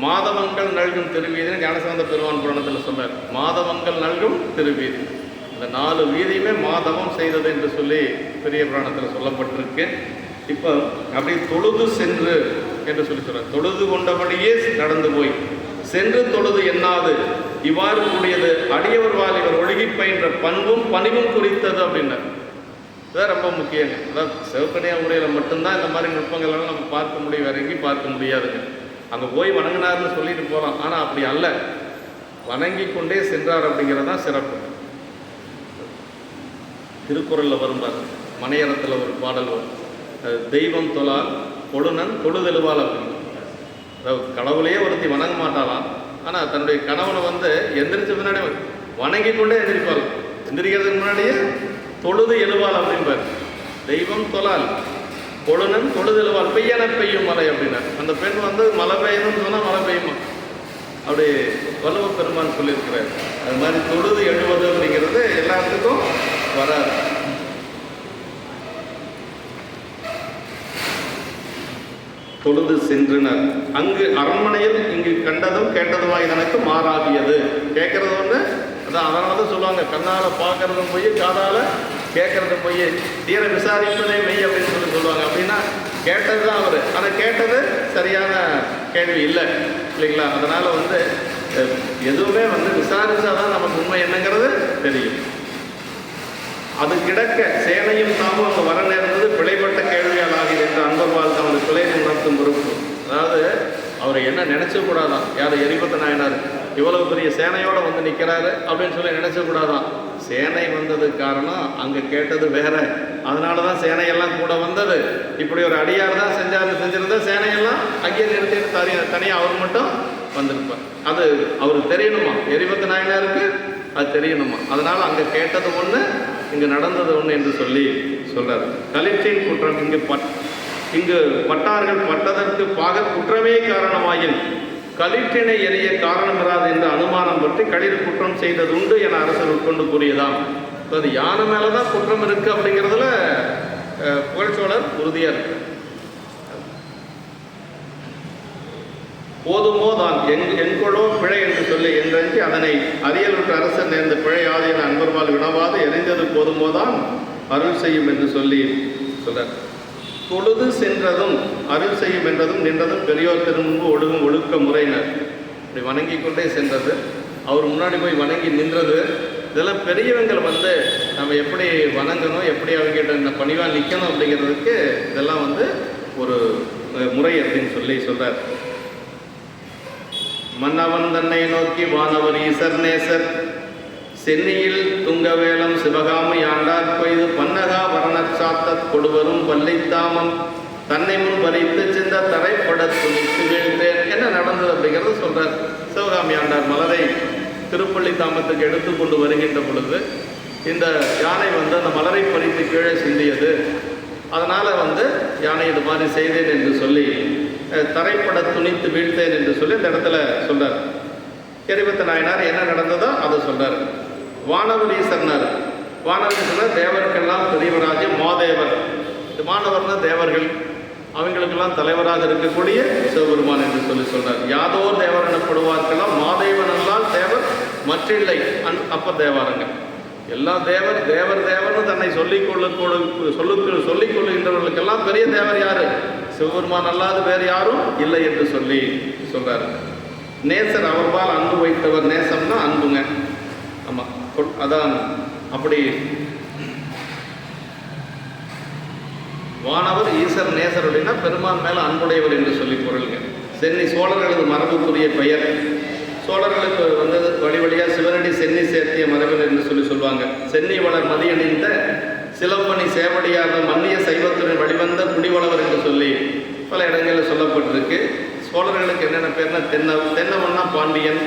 மாதவங்கள் நல்கும் திருவீதின்னு ஞானசம்பந்த பெருமான் புராணத்தில் சொன்னார். மாதவங்கள் நல்கும் திருவீதி, இந்த 4 வீதியுமே மாதவம் செய்தது என்று சொல்லி பெரிய புராணத்தில் சொல்லப்பட்டிருக்கு. இப்போ அப்படி தொழுது சென்று என்று சொல்லி சொல்றார். தொழுது கொண்டபடியே நடந்து போய் சென்று தொழுது எண்ணாது இவ்வாறு கூடியது அடியவர் வாழ் இவர் ஒழுகி பயின்ற பண்பும் பணிவும் குறித்தது அப்படின்னார். இதுதான் ரொம்ப முக்கியங்க. அதாவது சிவக்கணியா உரையில் மட்டும்தான் இந்த மாதிரி நுட்பங்கள் எல்லாம் நம்ம பார்க்க முடியும், வேற எங்கேயும் பார்க்க முடியாதுங்க. அங்கே போய் வணங்கினார்னு சொல்லிட்டு போகலாம், ஆனால் அப்படி அல்ல, வணங்கி கொண்டே சென்றார் அப்படிங்கிறது தான் சிறப்பு. திருக்குறளில் வரும்பார், மனையறத்தில் ஒரு பாடல் வரும், தெய்வம் தொழால் கொடுனன் தொழுதெழுவாள் அப்படின்னு. அதாவது கடவுளையே ஒருத்தி வணங்க மாட்டாளாம், ஆனால் தன்னுடைய கணவனை வந்து எந்திரிச்ச முன்னாடி வணங்கி கொண்டே எந்திரிப்பாள். எந்திரிக்கிறதுக்கு முன்னாடியே தொழுது எழுவாள் அப்படின்பார். தெய்வம் தொழால் கொடுனன் தொழுதெழுவாள் பெய்யன பெய்யும் மழை அப்படின்னார். அந்த பெண் வந்து மழை பெய்யணும்னு சொன்னால் மழை பெய்யுமா அப்படி வள்ளுவ பெருமான் சொல்லியிருக்கிறார். அது மாதிரி தொழுது எழுவது அப்படிங்கிறது எல்லாத்துக்கும் வராது. தொழுது சென்றனர் அங்கு அரண்மனையில் இங்கு கண்டதும் கேட்டதுமாய் எனக்கு மாறாகியது. கேட்கறது ஒன்று அதான், அதனால தான் சொல்லுவாங்க, கண்ணால் பார்க்கறதும் போய் காதால் கேட்கறதும் போய் தீர விசாரிப்பதே மெய் அப்படின்னு சொல்லுவாங்க. அப்படின்னா கேட்டது தான் அவர், ஆனால் கேட்டது சரியான கேள்வி இல்லை இல்லைங்களா? அதனால் வந்து எதுவுமே வந்து விசாரிச்சாதான் நமக்கு உண்மை என்னங்கிறது தெரியும். அது கிடக்க சேனையும் தாமும் அங்கே வர நேர்ந்தது பிழைப்பட்ட கேள்வியால் ஆகியது என்று அன்பர்வாள் தமது பிழையை உணர்த்தும் பொறுப்பு. அதாவது அவர் என்ன நினைச்சக்கூடாதான், யார் எரிபத்த நாயனார் இவ்வளவு பெரிய சேனையோடு வந்து நிற்கிறாரு அப்படின்னு சொல்லி நினைச்சக்கூடாதான். சேனை வந்ததுக்கு காரணம் அங்கே கேட்டது வேற, அதனால தான் சேனையெல்லாம் கூட வந்தது. இப்படி ஒரு அடியார் தான் செஞ்சிருந்தா சேனையெல்லாம் அங்கேயே நிறுத்திட்டு தனியாக அவர் மட்டும் வந்திருப்பார். அது அவருக்கு தெரியணுமா, எரிபத்த நாயனாருக்கு அது தெரியணுமா. அதனால் அங்கே கேட்டது ஒன்று, இங்கே நடந்தது ஒன்று என்று சொல்லி சொல்கிறார். களிற்றின் குற்றம் இங்கு பட்டார்கள் பட்டதற்கு குற்றமே காரணமாயின் களிற்றினை எரிய காரணமிராது என்ற அனுமானம் பற்றி களிர் குற்றம் செய்தது உண்டு என அரசர் உட்கொண்டு கூறியதாம். அது யானை மேலே தான் குற்றம் இருக்குது அப்படிங்கிறதுல புகழ்ச்சோழர் உறுதியாக இருக்கு. போதுமோ தான் என்கொளோ பிழை என்று சொல்லி என்றென்று அதனை அறியலுற்ற அரசர் நேர்ந்த பிழை ஆதியான அன்பர்வால் வினவாது எரிந்தது போதுமோ தான் அருள் செய்யும் என்று சொல்லி சொல்றார். தொழுது சென்றதும் அருள் செய்யும் என்றதும் நின்றதும் பெரியோர் திரும்ப ஒழுக்க முறையினர். இப்படி வணங்கி கொண்டே சென்றது, அவர் முன்னாடி போய் வணங்கி நின்றது, இதெல்லாம் பெரியவங்கள் வந்து நம்ம எப்படி வணங்கணும், எப்படி அவங்ககிட்ட பணிவாக நிற்கணும் அப்படிங்கிறதுக்கு இதெல்லாம் வந்து ஒரு முறை அப்படின்னு சொல்லி சொல்கிறார். மன்னவன் தன்னை நோக்கி வானவர் ஈசர் நேசர் சென்னியில் துங்கவேலம் சிவகாமி ஆண்டார் கொய்து பன்னகா வரணச் சாத்தத் கொடுவரும் பள்ளித்தாமன் தன்னை முன் பறித்து சிந்த தரைப்பட துணித்து வீழ்ந்தேன். என்ன நடந்தது அப்படிங்கிறது சொல்கிறார். சிவகாமி ஆண்டார் மலரை திருப்பள்ளி தாமத்துக்கு எடுத்து கொண்டு வருகின்ற பொழுது இந்த யானை வந்து அந்த மலரை பறித்து கீழே சிந்தியது. அதனால் வந்து யானை இது மாதிரி செய்தேன் என்று சொல்லி தரைப்பட துணித்து வீழ்த்தேன் என்று சொல்லி இந்த இடத்துல சொல்கிறார். எரிபத்த நாயனார் என்ன நடந்ததோ அதை சொல்கிறார். வானவர் ஈசர்னார். வானவர் ஈசர்னார் தேவருக்கெல்லாம் பெரியவராகிய மாதேவர். மாணவர்னா தேவர்கள், அவங்களுக்கெல்லாம் தலைவராக இருக்கக்கூடிய சிவபெருமான் என்று சொல்லி சொல்கிறார். யாதோர் தேவர் எனப்படுவார்களெல்லாம் மாதேவனெல்லாம் தேவர் மற்றில்லை அப்ப தேவாரங்க. எல்லா தேவர் தேவர் தேவர்னு தன்னை சொல்லிக் கொள்ளுகின்றவர்களுக்கெல்லாம் பெரிய தேவர் யாரு? சிவபெருமான் அல்லாது வேறு யாரும் இல்லை என்று சொல்லி சொல்றாரு. நேசர் அவர்பால் அன்பு வைத்தவர். நேசம்னா அன்புங்க. ஆமாம், அதான் அப்படி வானவர் ஈசர் நேசர் அப்படின்னா பெருமான் மேலே அன்புடையவர் என்று சொல்லி பொருளுங்க. சென்னி சோழர்களது மரபுக்குரிய பெயர். சோழர்களுக்கு வந்தது வழி வழியாக சிவனடி சென்னி சேர்த்திய மரபில் என்று சொல்லி சொல்லுவாங்க. சென்னி வளர் மதியணிந்த சிலம்பணி சேவடியாக மன்னிய சைவத்துடன் வழிவந்த குடிவளவர் என்று சொல்லி பல இடங்களில் சொல்லப்பட்டிருக்கு. சோழர்களுக்கு என்னென்ன பேர்னா தென்னவன்னா பாண்டியன்,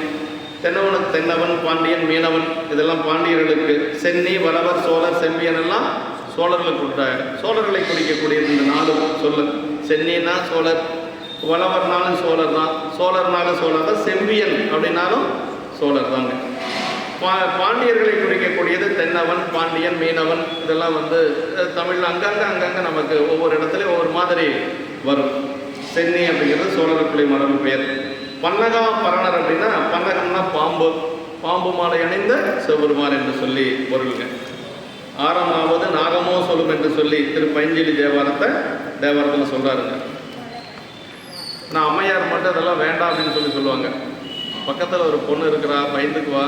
தென்னவனுக்கு தென்னவன், பாண்டியன், மீனவன், இதெல்லாம் பாண்டியர்களுக்கு. சென்னி, வளவர், சோழர், செம்பியன் எல்லாம் சோழர்களுக்கு உண்டாக சோழர்களை குறிக்கக்கூடிய இந்த நாலு சொல்லு. சென்னின்னா சோழர், வளவர்னாலும் சோழர் தான், சோழர்னாலும் சோழர் தான், செம்பியன் அப்படின்னாலும் சோழர் தாங்க. பாண்டியர்களை குறிக்கக்கூடியது தென்னவன், பாண்டியன், மீனவன், இதெல்லாம் வந்து தமிழில் அங்கங்கே நமக்கு ஒவ்வொரு இடத்துலையும் ஒவ்வொரு மாதிரி வரும். சென்னி அப்படிங்கிறது சோழருக்குள்ளே மரபு பெயர். பன்னகா பரணர் அப்படின்னா பன்னகம்னா பாம்பு, பாம்பு மாலை அணிந்த சிவபெருமான் என்று சொல்லி பொருளுங்க. ஆரமாவது நாகமோ சொல்லும் என்று சொல்லி பைஞ்சலி தேவாரத்தில் சொல்கிறாருங்க. நான் அம்மையார் மட்டும் அதெல்லாம் வேண்டாம் அப்படின்னு சொல்லுவாங்க. பக்கத்தில் ஒரு பொண்ணு இருக்கிறா, பயந்துக்குவா,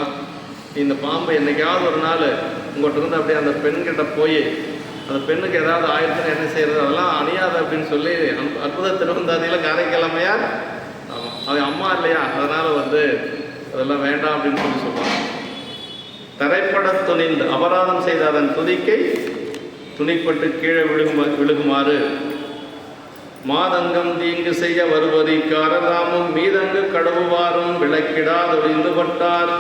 இந்த பாம்பு என்னைக்காவது ஒரு நாள் உங்கள்கிட்ட இருந்து அப்படியே அந்த பெண்கிட்ட போய் அந்த பெண்ணுக்கு ஏதாவது ஆயிரத்துன்னு என்ன செய்கிறது, அதெல்லாம் அணியாது அப்படின்னு சொல்லி அற்புத திருவந்தாதியில் காரைக்கால் அம்மையார், ஆமாம் அது அம்மா இல்லையா, அதனால் வந்து அதெல்லாம் வேண்டாம் அப்படின்னு சொல்லுவாங்க. தரைப்பட துணிந்து அபராதம் செய்த அதன் துதிக்கை துணிப்பட்டு கீழே விழுகுமாறு மாதங்கம் தீங்கு செய்ய வருவதிக்காரராமும் மீதங்கு கடவுவாரும் விளக்கிடாதொழிந்து பட்டார்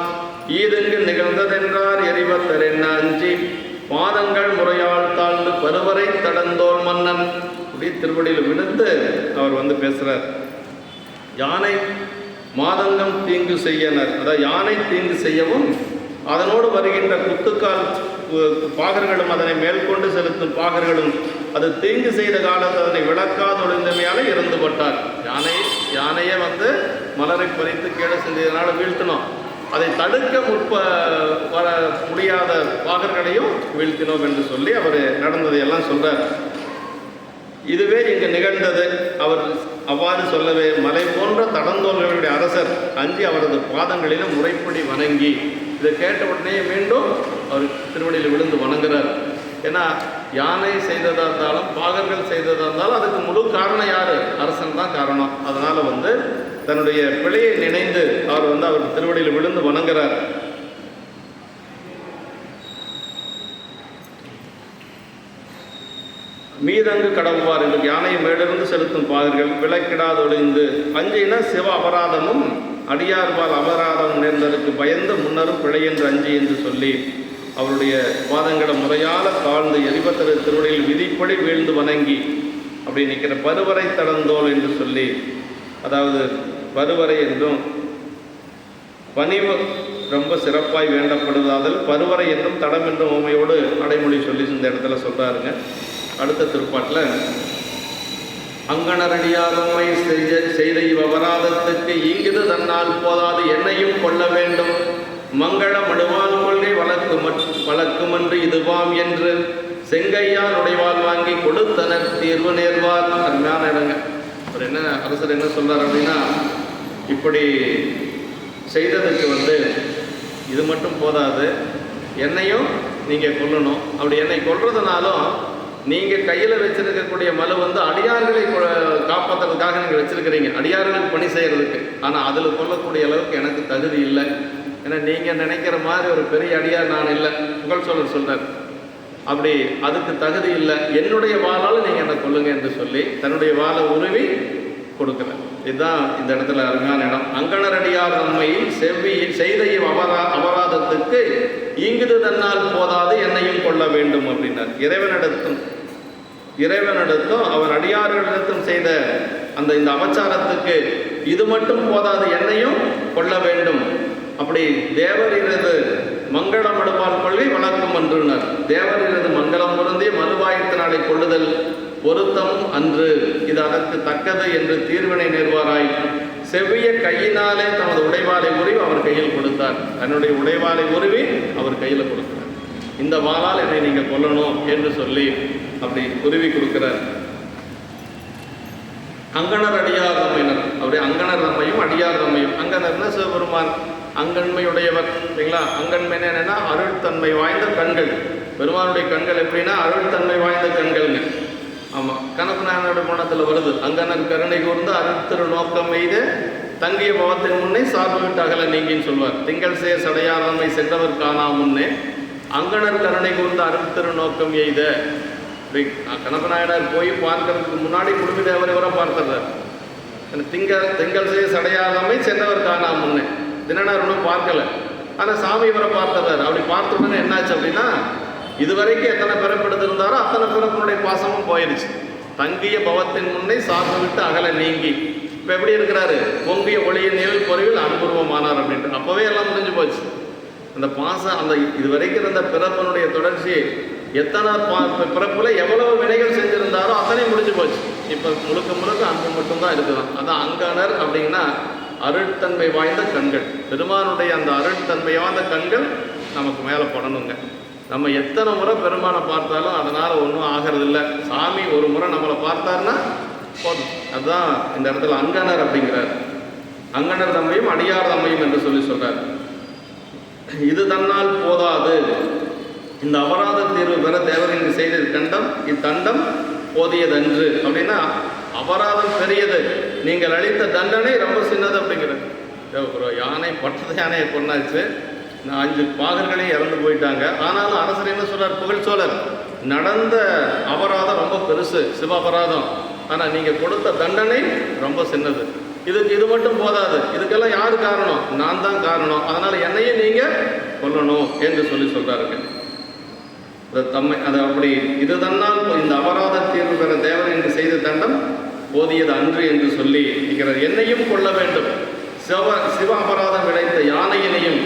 ஈதங்கு நிகழ்ந்ததென்றார் எரிபத்தர் என்ன அஞ்சி பாதங்கள் முறையால் தாழ்ந்து பருவரை தடந்தோல் மன்னன் அப்படி திருவடியில் விழுந்து அவர் வந்து பேசுகிறார். யானை மாதங்கம் தீங்கு செய்யனர், அதாவது யானை தீங்கு செய்யவும் அதனோடு வருகின்ற குத்துக்கால் பாகர்களும் அதனை மேற்கொண்டு செலுத்தும் பாகர்களும் அது தீங்கு செய்த காலத்தில் அதனை விளக்காத ஒளிந்தமையால் இறந்து பட்டார். யானையை வந்து மலரை பறித்து கீழே செஞ்சதுனால வீழ்த்தினோம், அதை தடுக்க வர முடியாத பாகர்களையும் வீழ்த்தினோம் என்று சொல்லி அவர் நடந்ததையெல்லாம் சொல்றார். இதுவே இங்கு நிகழ்ந்தது. அவர் அவ்வாறு சொல்லவே மலை போன்ற தடந்தோல்களுடைய அரசர் அஞ்சி அவரது பாதங்களிலும் முறைப்படி வணங்கி இதை கேட்ட உடனே மீண்டும் அவர் திருவடியில் விழுந்து வணங்குறார். ஏன்னா யானை செய்ததாக இருந்தாலும் பாகர்கள் செய்ததாக இருந்தாலும் அதுக்கு முழு காரணம் யார்? அரசன் தான் காரணம். அதனால் வந்து தன்னுடைய பிழையை நினைந்து அவர் வந்து அவர் திருவடியில் விழுந்து வணங்குறார். மீதங்கு கடவுவார் என்று யானை மேலிருந்து செலுத்தும் பாகர்கள் விளக்கிடாதொழிந்து அஞ்சின சிவ அபராதமும் அடியார்பால் அபராதம் நேர்ந்ததற்கு பயந்து முன்னரும் பிழை என்று அஞ்சி என்று சொல்லி அவருடைய பாதங்களை முறையால் தாழ்ந்து எரிபத்தரு திருவடியில் விதிப்படி வீழ்ந்து வணங்கி அப்படி நிற்கிற பருவரை தடந்தோல் என்று சொல்லி, அதாவது பருவரை என்றும் பணிவு ரொம்ப சிறப்பாய் வேண்டப்படுவதால் பருவரை என்றும் தடம் என்றும் உண்மையோடு அடைமொழி சொல்லி இந்த இடத்துல சொல்கிறாருங்க. அடுத்த திருப்பாட்டில் அங்கணரடியாதம்மை செய்த இவ்வபராதத்துக்கு ஈங்குது தன்னால் போதாது என்னையும் கொள்ள வேண்டும் மங்கள மடுவால் கொள்கை வழக்குமன்று இதுவாம் என்று செங்கையால் உடைவால் வாங்கி கொடுத்தனர் தீர்வு நேர்வார். அருமையான இடங்க. அவர் என்ன அரசர் என்ன சொல்றார் அப்படின்னா, இப்படி செய்ததுக்கு இது மட்டும் போதாது, என்னையும் நீங்கள் கொல்லணும். அப்படி என்னை கொல்றதுனாலும் நீங்கள் கையில் வச்சிருக்கக்கூடிய மலு அடியார்களை காப்பாற்றுறதுக்காக நீங்கள் வச்சிருக்கிறீங்க, அடியார்களுக்கு பணி செய்கிறதுக்கு. ஆனால் அதில் கொல்லக்கூடிய அளவுக்கு எனக்கு தகுதி இல்லை. ஏன்னா நீங்கள் நினைக்கிற மாதிரி ஒரு பெரிய அடியார் நான் இல்லை. புகழ்ச்சோழர் சொல்கிறார், அப்படி அதுக்கு தகுதி இல்லை, என்னுடைய வாளால் நீங்கள் என்னை கொல்லுங்க என்று சொல்லி தன்னுடைய வாளை உருவி கொடுக்குறேன். இதுதான் இந்த இடத்துல அருமையான இடம். அங்கணரடியார் நம்மை செய்த அபராதத்துக்கு ஈங்குது தன்னால் போதாது என்னையும் கொள்ள வேண்டும் அப்படின்னார். இறைவனிடத்தும் அவன் அடியார்களிடத்தும் செய்த இந்த அபச்சாரத்துக்கு இது மட்டும் போதாது என்னையும் கொள்ள வேண்டும். அப்படி தேவரினது மங்களம் அடுப்பால் கொள்ளி வழக்கம் அன்றுனர். தேவரினது மங்களம் பொருந்திய மறுவாயத்தினாலே கொள்ளுதல் பொருத்தம் அன்று, இது அதற்கு தக்கது என்று தீர்வினை நேர்வாராய் செவ்விய கையினாலே தமது உடைவாளை உருவி அவர் கையில் கொடுத்தார். தன்னுடைய உடைவாளை உருவி அவர் கையில் கொடுக்கிறார். இந்த வாளால் என்னை நீங்கள் கொல்லணும் என்று சொல்லி அப்படி உருவி கொடுக்கிறார். அங்கணர் அடியார் தம்மையினர், அவருடைய அங்கணர் தம்மையும் அடியார் தம்மையும். அங்கணர்னா சிவபெருமான் அங்கன்மையுடையவர் இல்லைங்களா. அங்கன்மைன்னு என்னன்னா அருள்தன்மை வாய்ந்த கண்கள். பெருமானுடைய கண்கள் எப்படின்னா அருள்தன்மை வாய்ந்த கண்கள்ங்க. ஆமாம், கணப்பநாயனோட மனத்தில் வருது, அங்கனர் கருணை கூர்ந்து அருள்திரு நோக்கம் எய்த தங்கிய பவத்தின் முன்னே சார்பு விட்டு அகல நீங்கின்னு சொல்வார். திங்கள் சேர் சடையாராமை சென்றவர் காணா முன்னே அங்கனர் கருணை கூர்ந்து அருள்திரு நோக்கம் எய்த. கணப்பநாயனார் போய் பார்க்கறதுக்கு முன்னாடி குடும்ப தேவரை வர பார்த்துறார். திங்கள் சேர் சடையாராமை சென்றவர் காணா முன்னே தினனார் ஒன்றும் பார்க்கல, ஆனால் சாமி வர பார்த்துறாரு. அப்படி பார்த்த உடனே என்னாச்சு அப்படின்னா, இதுவரைக்கும் எத்தனை பிறப்பெடுத்திருந்தாரோ அத்தனை பிறப்பினுடைய பாசமும் போயிடுச்சு. தங்கிய பவத்தின் முன்னே சார்பு விட்டு அகல நீங்கி இப்போ எப்படி இருக்கிறாரு, பொங்கிய ஒளியின் நிழல் பொறிவில் அனுபவமானார் அப்படின்ட்டு. அப்போவே எல்லாம் முடிஞ்சு போச்சு. அந்த பாசம் இது வரைக்கும் இருந்த பிறப்பினுடைய தொடர்ச்சி, எத்தனை பிறப்புல எவ்வளவு வினைகள் செஞ்சிருந்தாரோ அத்தனை முடிஞ்சு போச்சு. இப்போ முழுக்க அன்பு மட்டும்தான் இருக்குதான். அதான் அங்கணர் அப்படின்னா அருட்தன்மை வாய்ந்த கண்கள். பெருமானுடைய அந்த அருட்தன்மை வாய்ந்த கண்கள் நமக்கு மேலே படணுங்க. நம்ம எத்தனை முறை பெருமானை பார்த்தாலும் அதனால் ஒன்றும் ஆகிறதில்லை. சாமி ஒரு முறை நம்மளை பார்த்தாருன்னா போதும். அதுதான் இந்த இடத்துல அங்கணர் அப்படிங்கிறார். அங்கணர் தம்மையும் அடியார் தம்மையும் என்று சொல்கிறார். இது தன்னால் போதாது, இந்த அபராத தீர்வு பெற தேவரின் செய்த கண்டம் இத்தண்டம் போதியதன்று. அப்படின்னா அபராதம் பெரியது, நீங்கள் அளித்த தண்டனை ரொம்ப சின்னது அப்படிங்கிறது. ஒரு யானை பட்டத யானையை கொண்டாச்சு, 5 பாகர்களையும் இறந்து போயிட்டாங்க. ஆனாலும் அரசர் என்ன சொல்றார், புகழ்ச்சோழர் நடந்த அபராதம் ரொம்ப பெருசு, சிவ அபராதம். ஆனால் நீங்கள் கொடுத்த தண்டனை ரொம்ப சின்னது. இது மட்டும் போதாது, இதுக்கெல்லாம் யார் காரணம், நான் தான் காரணம். அதனால் என்னையும் நீங்கள் கொல்லணும் என்று சொல்கிறாருங்க. அது அப்படி இது தன்னால் இந்த அபராத தீர்வு பெற தேவன் என்று செய்த தண்டம் போதியது அன்று என்று சொல்லி இருக்கிறார். என்னையும் கொள்ள வேண்டும். சிவ அபராதம் விளைத்த யானையினையும்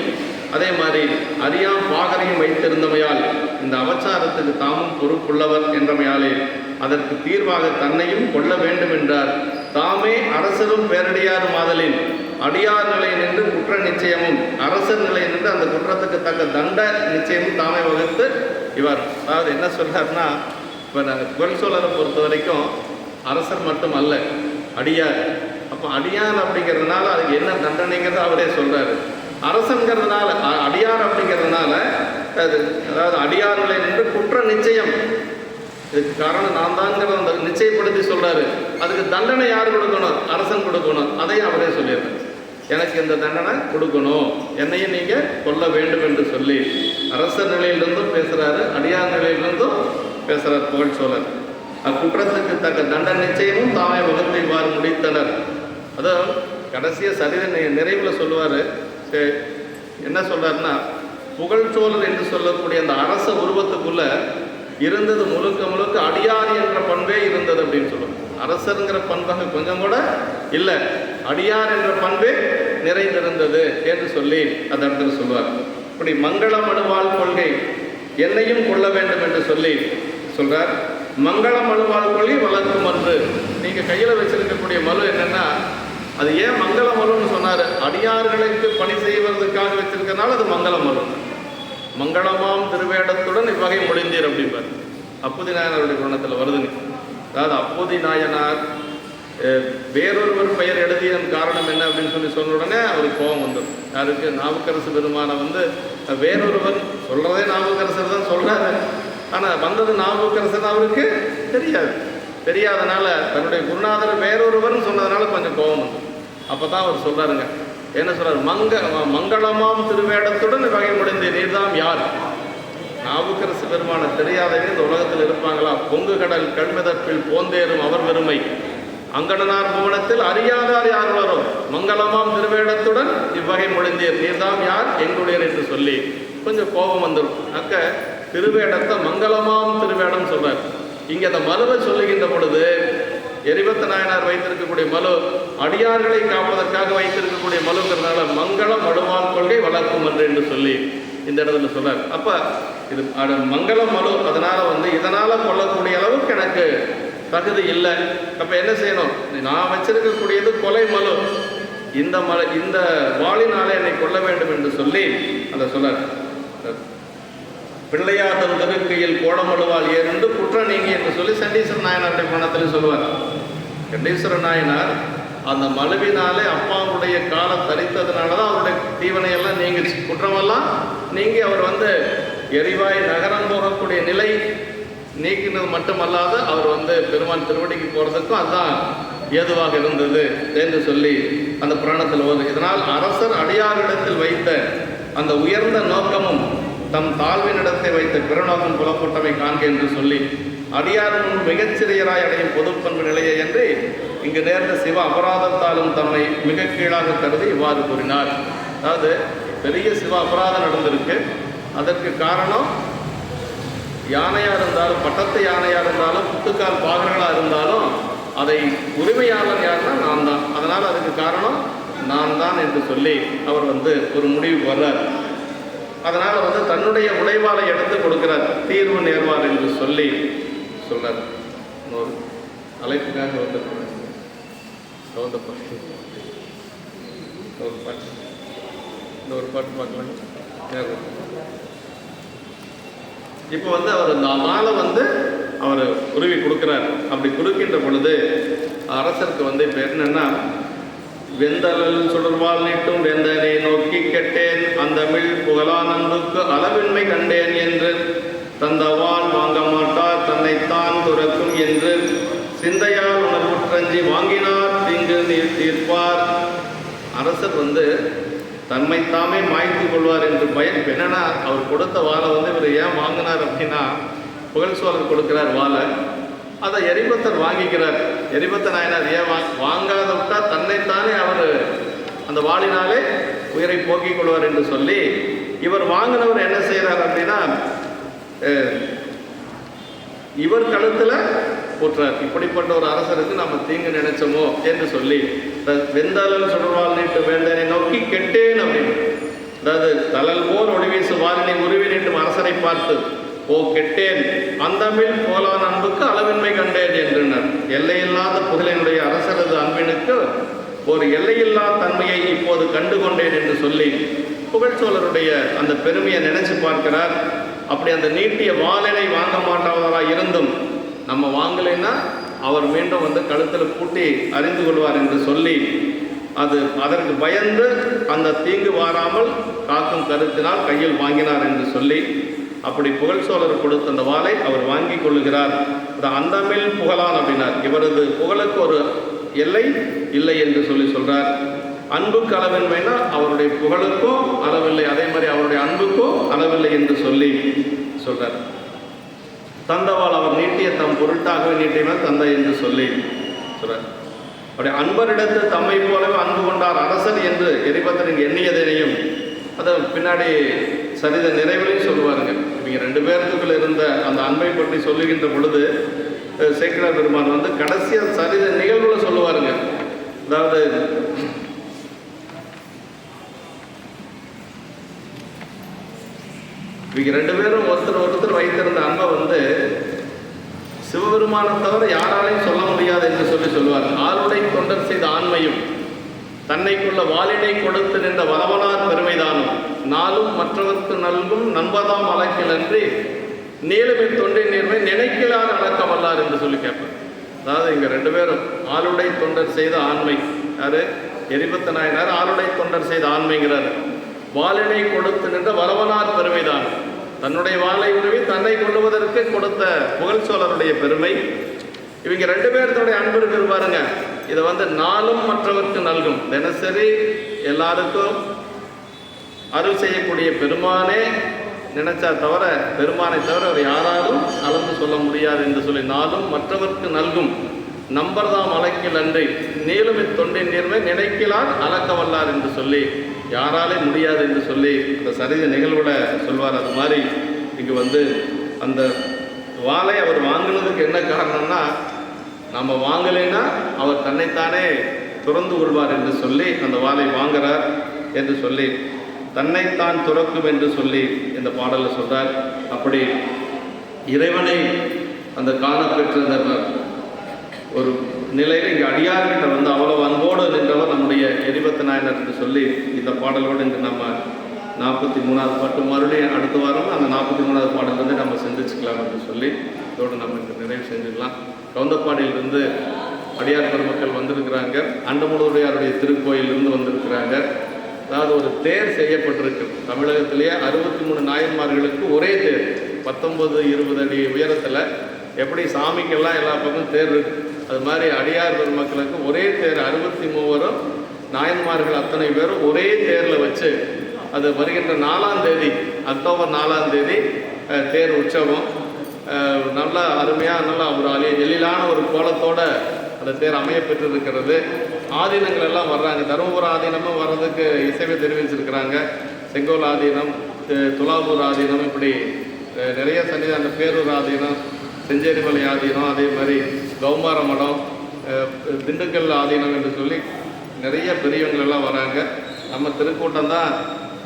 அதே மாதிரி அறியாம் பாகரையும் வைத்திருந்தமையால் இந்த அபச்சாரத்துக்கு தாமும் பொறுப்புள்ளவர் என்றமையாலே அதற்கு தீர்வாக தன்னையும் கொள்ள வேண்டும் என்றார். தாமே அரசரும் பேரடியாரும் ஆதலின் அடியார் நிலை நின்று குற்ற நிச்சயமும் அரசர் நிலை நின்று அந்த குற்றத்துக்கு தக்க தண்ட நிச்சயமும் தாமே வகுத்து இவர். அதாவது என்ன சொல்றாருன்னா, இப்போ நாங்கள் புகழ்ச்சோழரை பொறுத்த வரைக்கும் அரசர் மட்டும் அல்ல, அடியார். அப்போ அடியார் அப்படிங்கிறதுனால அதுக்கு என்ன தண்டனைங்கிறத அவரே சொல்றாரு. அரசங்கிறதுனால அடியார் அப்படிங்கிறதுனால அதாவது அடியார் நிலை நின்று குற்ற நிச்சயம், இதுக்கு காரணம் நான் தான்ங்கிற அந்த நிச்சயப்படுத்தி சொல்றாரு. அதுக்கு தண்டனை யார் கொடுக்கணும், அரசன் கொடுக்கணும். அதையும் அவரே சொல்லிடுறாரு, எனக்கு இந்த தண்டனை கொடுக்கணும், என்னையும் நீங்கள் கொல்ல வேண்டும் என்று சொல்லி அரசர் நிலையிலிருந்தும் பேசுகிறாரு, அடியார் நிலையிலிருந்தும் பேசுகிறார் புகழ்ச்சோழர். அக்குற்றத்துக்கு தக்க தண்ட நிச்சயமும் தாமே வகுத்து இவ்வாறு முடித்தனர். அதாவது கடைசியாக சரித நிறைவில் சொல்லுவார். என்ன சொல்கிறாருன்னா, புகழ்ச்சோழர் என்று சொல்லக்கூடிய அந்த அரச உருவத்துக்குள்ள இருந்தது முழுக்க முழுக்க அடியார் என்ற பண்பே இருந்தது அப்படின்னு சொல்லுவார். அரசருங்கிற பண்பாக கொஞ்சம் கூட இல்லை, அடியார் என்ற பண்பே நிறைந்திருந்தது என்று சொல்லி அந்த இடத்துல சொல்வார். இப்படி மங்கள மனுவாள் கொள்கை என்னையும் கொள்ள வேண்டும் என்று சொல்லி சொல்றார். மங்கள மனுவாள் கொள்கை வளர்க்கும் ஒன்று. நீங்கள் கையில் வச்சிருக்கக்கூடிய மனு என்னன்னா, அது ஏன் மங்கள மனுன்னு சொன்னார்? அடியார்களுக்கு பணி செய்வதற்காக வச்சிருக்கனால அது மங்கள மனு. மங்களமாம் திருவேடத்துடன் இவ்வகை முடிந்தீர் அப்படிம்பார். அப்போதி நாயனாருடைய குணத்தில் வருதுங்க. அதாவது அப்போதி நாயனார் வேறொருவர் பெயர் எழுதியதன் காரணம் என்ன அப்படின்னு சொல்லி சொன்ன உடனே அவருக்கு கோபம் வந்துடும். யாருக்கு? நாவுக்கரசு பெருமானை வேறொருவர் சொல்கிறதே நாவுக்கரசர் தான் சொல்கிறாரு. ஆனால் வந்தது நாவுக்கரசர் அவருக்கு தெரியாதனால தன்னுடைய குருநாதர் வேறொருவர்னு சொன்னதுனால கொஞ்சம் கோபம் வந்துடும். அப்போ தான் அவர் சொல்கிறாருங்க, என்ன சொல்கிறார்? மங்களமாம் திருவேடத்துடன் வகை முடிந்த நீர்தாம் யார்? நாவுக்கரசு பெருமான தெரியாதவங்க இந்த உலகத்தில் இருப்பாங்களா? பொங்கு கடல் கண்மிதப்பில் போந்தேறும் அவர் பெருமை அங்கணனார் புவனத்தில் அறியாதார் யார் வரும்? மங்களமாம் திருவேடத்துடன் இவ்வகை முடிந்தீர் நீர்தாம் யார் எங்குடையர் என்று சொல்லி கொஞ்சம் கோபம் வந்துடும். அக்க திருவேடத்தை மங்களமாம் திருவேடம் சொல்றார். இங்கே அந்த மலுவை சொல்லுகின்ற பொழுது எரிபத்த நாயனார் வைத்திருக்கக்கூடிய மலு அடியார்களை காப்பதற்காக வைத்திருக்கக்கூடிய மலுங்கிறதுனால மங்கள மழுவான் கொள்கை வளர்க்கும் என்று சொல்லி இந்த இடத்துல சொல்றார். அப்ப இது மங்கள மலு, அதனால இதனால கொள்ளக்கூடிய அளவுக்கு எனக்கு தகுதி இல்லை. அப்ப என்ன செய்யணும்? நான் வச்சிருக்கக்கூடியது கொலை மலு, இந்த வாளினாலே என்னை கொள்ள வேண்டும் என்று சொல்லி அதை சொல்றார். பிள்ளையாதம் திருக்கையில் கோடமழுவால் ஏறிண்டு குற்ற நீங்கி என்று சொல்லி சண்டீஸ்வர நாயனாருடைய பணத்தில் சொல்லுவார். சண்டீஸ்வர நாயனார் அந்த மழுவினாலே அப்பாவுடைய காலம் தரித்ததுனால தான் அவருடைய தீவனையெல்லாம் நீங்கிச்சு, குற்றமெல்லாம் நீங்கி அவர் எரிவாய் நகரம் போகக்கூடிய நிலை நீக்கினது மட்டுமல்லாத அவர் பெருமான் திருவடிக்கு போகிறதுக்கும் அதுதான் ஏதுவாக இருந்தது என்று சொல்லி அந்த புராணத்தில் வருது. இதனால் அரசர் அடியாரிடத்தில் வைத்த அந்த உயர்ந்த நோக்கமும் தம் தாழ்வினிடத்தை வைத்த பிறநோக்கம் புலப்பட்டவை காண்க என்று சொல்லி அடியாரும் மிகச்சிறியராய் அடையும் பொதுப்பண்பு நிலையை என்று இங்கு நேர்ந்த சிவ அபராதத்தாலும் தம்மை மிக கீழாக கருதி இவ்வாறு கூறினார். அதாவது பெரிய சிவ அபராதம் நடந்திருக்கு. அதற்கு காரணம் யானையாக இருந்தாலும், பட்டத்து யானையாக இருந்தாலும், புத்துக்கால் பாகர்களாக இருந்தாலும் அதை உரிமையாளர் யாருன்னா நான் தான், அதனால் அதுக்கு காரணம் நான் தான் என்று சொல்லி அவர் ஒரு முடிவுக்கு வர்றார். அதனால் தன்னுடைய உழைவாளை எடுத்து கொடுக்கிறார், தீர்வு நேர்வார் என்று சொல்லி சொல்றார். இன்னொரு அழைப்புக்காக ஒரு பாட்டு பார்க்கலாம். இப்போ அவர் இந்த மாலை அவர் உருவி கொடுக்கிறார். அப்படி கொடுக்கின்ற பொழுது அரசருக்கு இப்போ என்னன்னா, வெந்தலல் சுடர்வால் நீட்டும் வேந்தனை நோக்கி கெட்டேன் அந்தமிழ் புகழான் அன்புக்கு அளவின்மை கண்டேன் என்று தந்தவான் வாங்க மாட்டார் தன்னைத்தான் துறக்கும் என்று சிந்தையால் உணர்வுற்றஞ்சி வாங்கினார் தீங்கு நீர் தீர்ப்பார். அரசர் தன்மைத்தாமே மாய்த்து கொள்வார் என்று பயன். என்னன்னா, அவர் கொடுத்த வாழை இவர் ஏன் வாங்கினார் அப்படின்னா, புகழ்ச்சோழர் கொடுக்கிறார் வாழை, அதை எரிபத்தர் வாங்கிக்கிறார். எரிபத்த நாயனார் ஏன் வாங்காத விட்டால் தன்னைத்தானே அவர் அந்த வாளினாலே உயிரை போக்கிக் கொள்வார் என்று சொல்லி இவர் வாங்கினவர் என்ன செய்கிறார் அப்படின்னா, இவர் கழுத்தில் போற்றார். இப்படிப்பட்ட ஒரு அரசருக்கு நம்ம தீங்கு நினைச்சோமோ என்று சொல்லி வெந்தலல் சுடர்வால் நீட்டு வேந்தனை நோக்கி கெட்டேன் அப்படின்னு, அதாவது தலல் போல் ஒளிவீசு வாலினை உருவி நீட்டும் அரசரை பார்த்து ஓ கெட்டேன் அந்தமிழ் போலான் அன்புக்கு அளவின்மை கண்டேன் என்றனர். எல்லையில்லாத புகழினுடைய அரசரது அன்பினுக்கு ஒரு எல்லையில்லா தன்மையை இப்போது கண்டு கொண்டேன் என்று சொல்லி புகழ்ச்சோழருடைய அந்த பெருமையை நினைச்சு பார்க்கிறார். அப்படி அந்த நீட்டிய வாளினை வாங்க மாட்டாதவராக இருந்தும் நம்ம வாங்கலைன்னா அவர் மீண்டும் கழுத்தில் பூட்டி அறிந்து கொள்வார் என்று சொல்லி அதற்கு பயந்து அந்த தீங்கு வாராமல் காக்கும் கருத்தினால் கையில் வாங்கினார் என்று சொல்லி அப்படி புகழ்ச்சோழர் கொடுத்த அந்த வாளை அவர் வாங்கி கொள்ளுகிறார். அந்தமிழ் புகழான் அப்படின்னார். இவரது புகழுக்கு ஒரு எல்லை இல்லை என்று சொல்லி சொல்றார். அன்புக்கு அளவின்மைனா அவருடைய புகழுக்கும் அளவில்லை, அதே மாதிரி அவருடைய அன்புக்கும் அளவில்லை என்று சொல்லி சொல்றார். தந்தவாள் அவர் நீட்டிய தம் பொருட்டாகவே நீட்டியவர் தந்தை என்று சொல்லி சொல்றார். அப்படி அன்பரிடத்து தம்மை போலவே அன்பு கொண்டார் அரசர் என்று எரிபத்திரன் எண்ணியதனையும் அதை பின்னாடி சரித நிறைவிலையும் சொல்லுவாருங்க. இவங்க ரெண்டு பேர்த்துக்குள்ள இருந்த அந்த அன்பை பற்றி சொல்லுகின்ற பொழுது சேக்கிழார் பெருமான் வந்து கடைசியாக சரித நிகழ்வுல சொல்லுவாருங்க. அதாவது இவங்க ரெண்டு பேரும் ஒருத்தர் வைத்திருந்த அன்பை வந்து சிவபெருமானை தவிர யாராலையும் சொல்ல முடியாது என்று சொல்லுவார். ஆளுடை தொண்டர் செய்த ஆண்மையும் தன்னைக்குள்ள வாளினை கொடுத்து நின்ற வளவனார் பெருமைதானும் நாளும் மற்றவர்க்கு நல்கும் நண்பதாம் அழைக்கல் அன்றி நீளுமை தொண்டின் நேர்மை நினைக்கலார் அடக்க வல்லார் என்று சொல்லி கேட்பார். அதாவது இங்க ரெண்டு பேரும் ஆளுடை தொண்டர் செய்த ஆண்மை, யாரு எரிபத்த நாயனார் ஆளுடை தொண்டர் செய்த ஆண்மைங்கிறார். வாளினை கொடுத்து நின்ற வளவனார் பெருமைதான், தன்னுடைய வாளை உருவி தன்னை கொள்ளுவதற்கு கொடுத்த புகழ் சோழருடைய பெருமை. இவங்க ரெண்டு பேர்த்தோடைய அன்பு இருக்கு பாருங்க. இதை வந்து நாளும் மற்றவர்க்கு நல்கும், தினசரி எல்லாருக்கும் அருள் செய்யக்கூடிய பெருமானே நினைச்சா தவிர பெருமானை தவிர அவர் யாராலும் அளந்து சொல்ல முடியாது என்று சொல்லி நாளும் மற்றவர்க்கு நல்கும் நம்பர்தாம் அழைக்கல் அன்றி நீளும் இத்தொண்டின் நேர்மை நினைக்கலார் அளக்க வல்லார் என்று சொல்லி யாராலே முடியாது என்று சொல்லி இந்த சரித நிகழ்வுல சொல்வார். அது மாதிரி இங்கு வந்து அந்த வாளை அவர் வாங்கினதுக்கு என்ன காரணம்னா, நம்ம வாங்கலைன்னா அவர் தன்னைத்தானே துறந்து கொள்வார் என்று சொல்லி அந்த வாளை வாங்குறார் என்று சொல்லி தன்னைத்தான் துறக்கும் என்று சொல்லி இந்த பாடலில் சொல்றார். அப்படி இறைவனை அந்த காண பெற்றிருந்த ஒரு நிலையில் இங்கே அடியார்கிட்ட வந்து அவ்வளவு அன்போடு நின்றவர் நம்முடைய எரிபத்த நாயனர் என்று சொல்லி இந்த பாடலோடு இன்று நம்ம 43வது பாட்டு மறுபடியும் அடுத்த வாரம் அந்த 43வது பாடல் வந்து நம்ம சிந்திச்சுக்கலாம் என்று சொல்லி இதோடு நம்ம இங்கே நிறைவு செஞ்சுக்கலாம். கவுந்தப்பாடியிலிருந்து அடியார் பெருமக்கள் வந்திருக்கிறாங்க, அண்டமுடையாருடைய திருக்கோயிலிருந்து வந்திருக்கிறாங்க. அதாவது ஒரு தேர் செய்யப்பட்டிருக்கு தமிழகத்திலேயே 63 நாயன்மார்களுக்கு ஒரே தேர் 19-20 அடி உயரத்தில். எப்படி சாமிக்கெல்லாம் எல்லா பக்கமும் தேர் இருக்கு, அது மாதிரி அடியார் பெருமக்களுக்கு ஒரே தேர் 63 நாயன்மார்கள் அத்தனை பேரும் ஒரே தேரில் வச்சு அது வருகின்ற 4ஆம் தேதி அக்டோபர் 4ஆம் தேதி தேர் உற்சவம் நல்லா அருமையாக நல்லா ஒரு எழிலான ஒரு கோலத்தோட அந்த தேர் அமைய பெற்றிருக்கிறது. ஆதீனங்கள் எல்லாம் வர்றாங்க, தருமபுரம் ஆதீனமும் வர்றதுக்கு இசைவை தெரிவிச்சிருக்கிறாங்க. செங்கோல் ஆதீனம், துலாபூர் ஆதீனம், இப்படி நிறைய சன்னிதான பேரூர் ஆதீனம், செஞ்சேரிமலை ஆதீனம், அதே மாதிரி கௌமார மடம், திண்டுக்கல் ஆதீனம் என்று சொல்லி நிறைய பெரியவங்கள் எல்லாம் வராங்க. நம்ம திருக்கூட்டம் தான்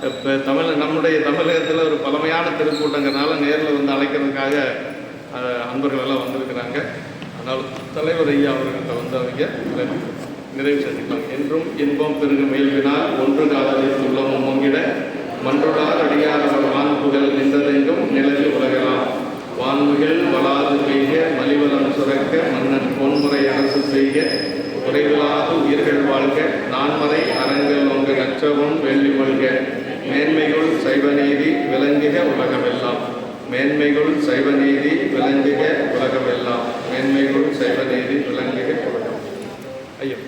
இப்போ நம்முடைய தமிழகத்தில் ஒரு பழமையான திருக்கூட்டங்கிறனால நேரில் வந்து அழைக்கிறதுக்காக அன்பர்கள் எல்லாம் வந்திருக்கிறாங்க. அதனால் தலைவர் ஐயா அவர்கள்ட்ட வந்து அவங்க நிறைவு செஞ்சுக்கலாம். என்றும் இன்பம் பெருகு மேல்வினால் ஒன்று காலத்தில் உள்ளமும் மொங்கிட மன்றுடார் அடியார் வான்புகள் நின்றதெங்கும் நிலவில் உலகலாம் வான்முகில் வளாது பெய்க மலிவலம் சுரக்க மன்னன் பொன்முறை அரசு செய்க குறைவிலாது உயிர்கள் வாழ்க நான்மறை அரங்கல் ஒங்க நற்றவும் வெள்ளி கொள்க மேன்மைகள் சைவநீதி விளங்குக உலகமெல்லாம் மேன்மைகள் சைவநீதி விளங்குக உலகமெல்லாம் மேன்மைகள் சைவநீதி விளங்குக உலகம். ஐயோ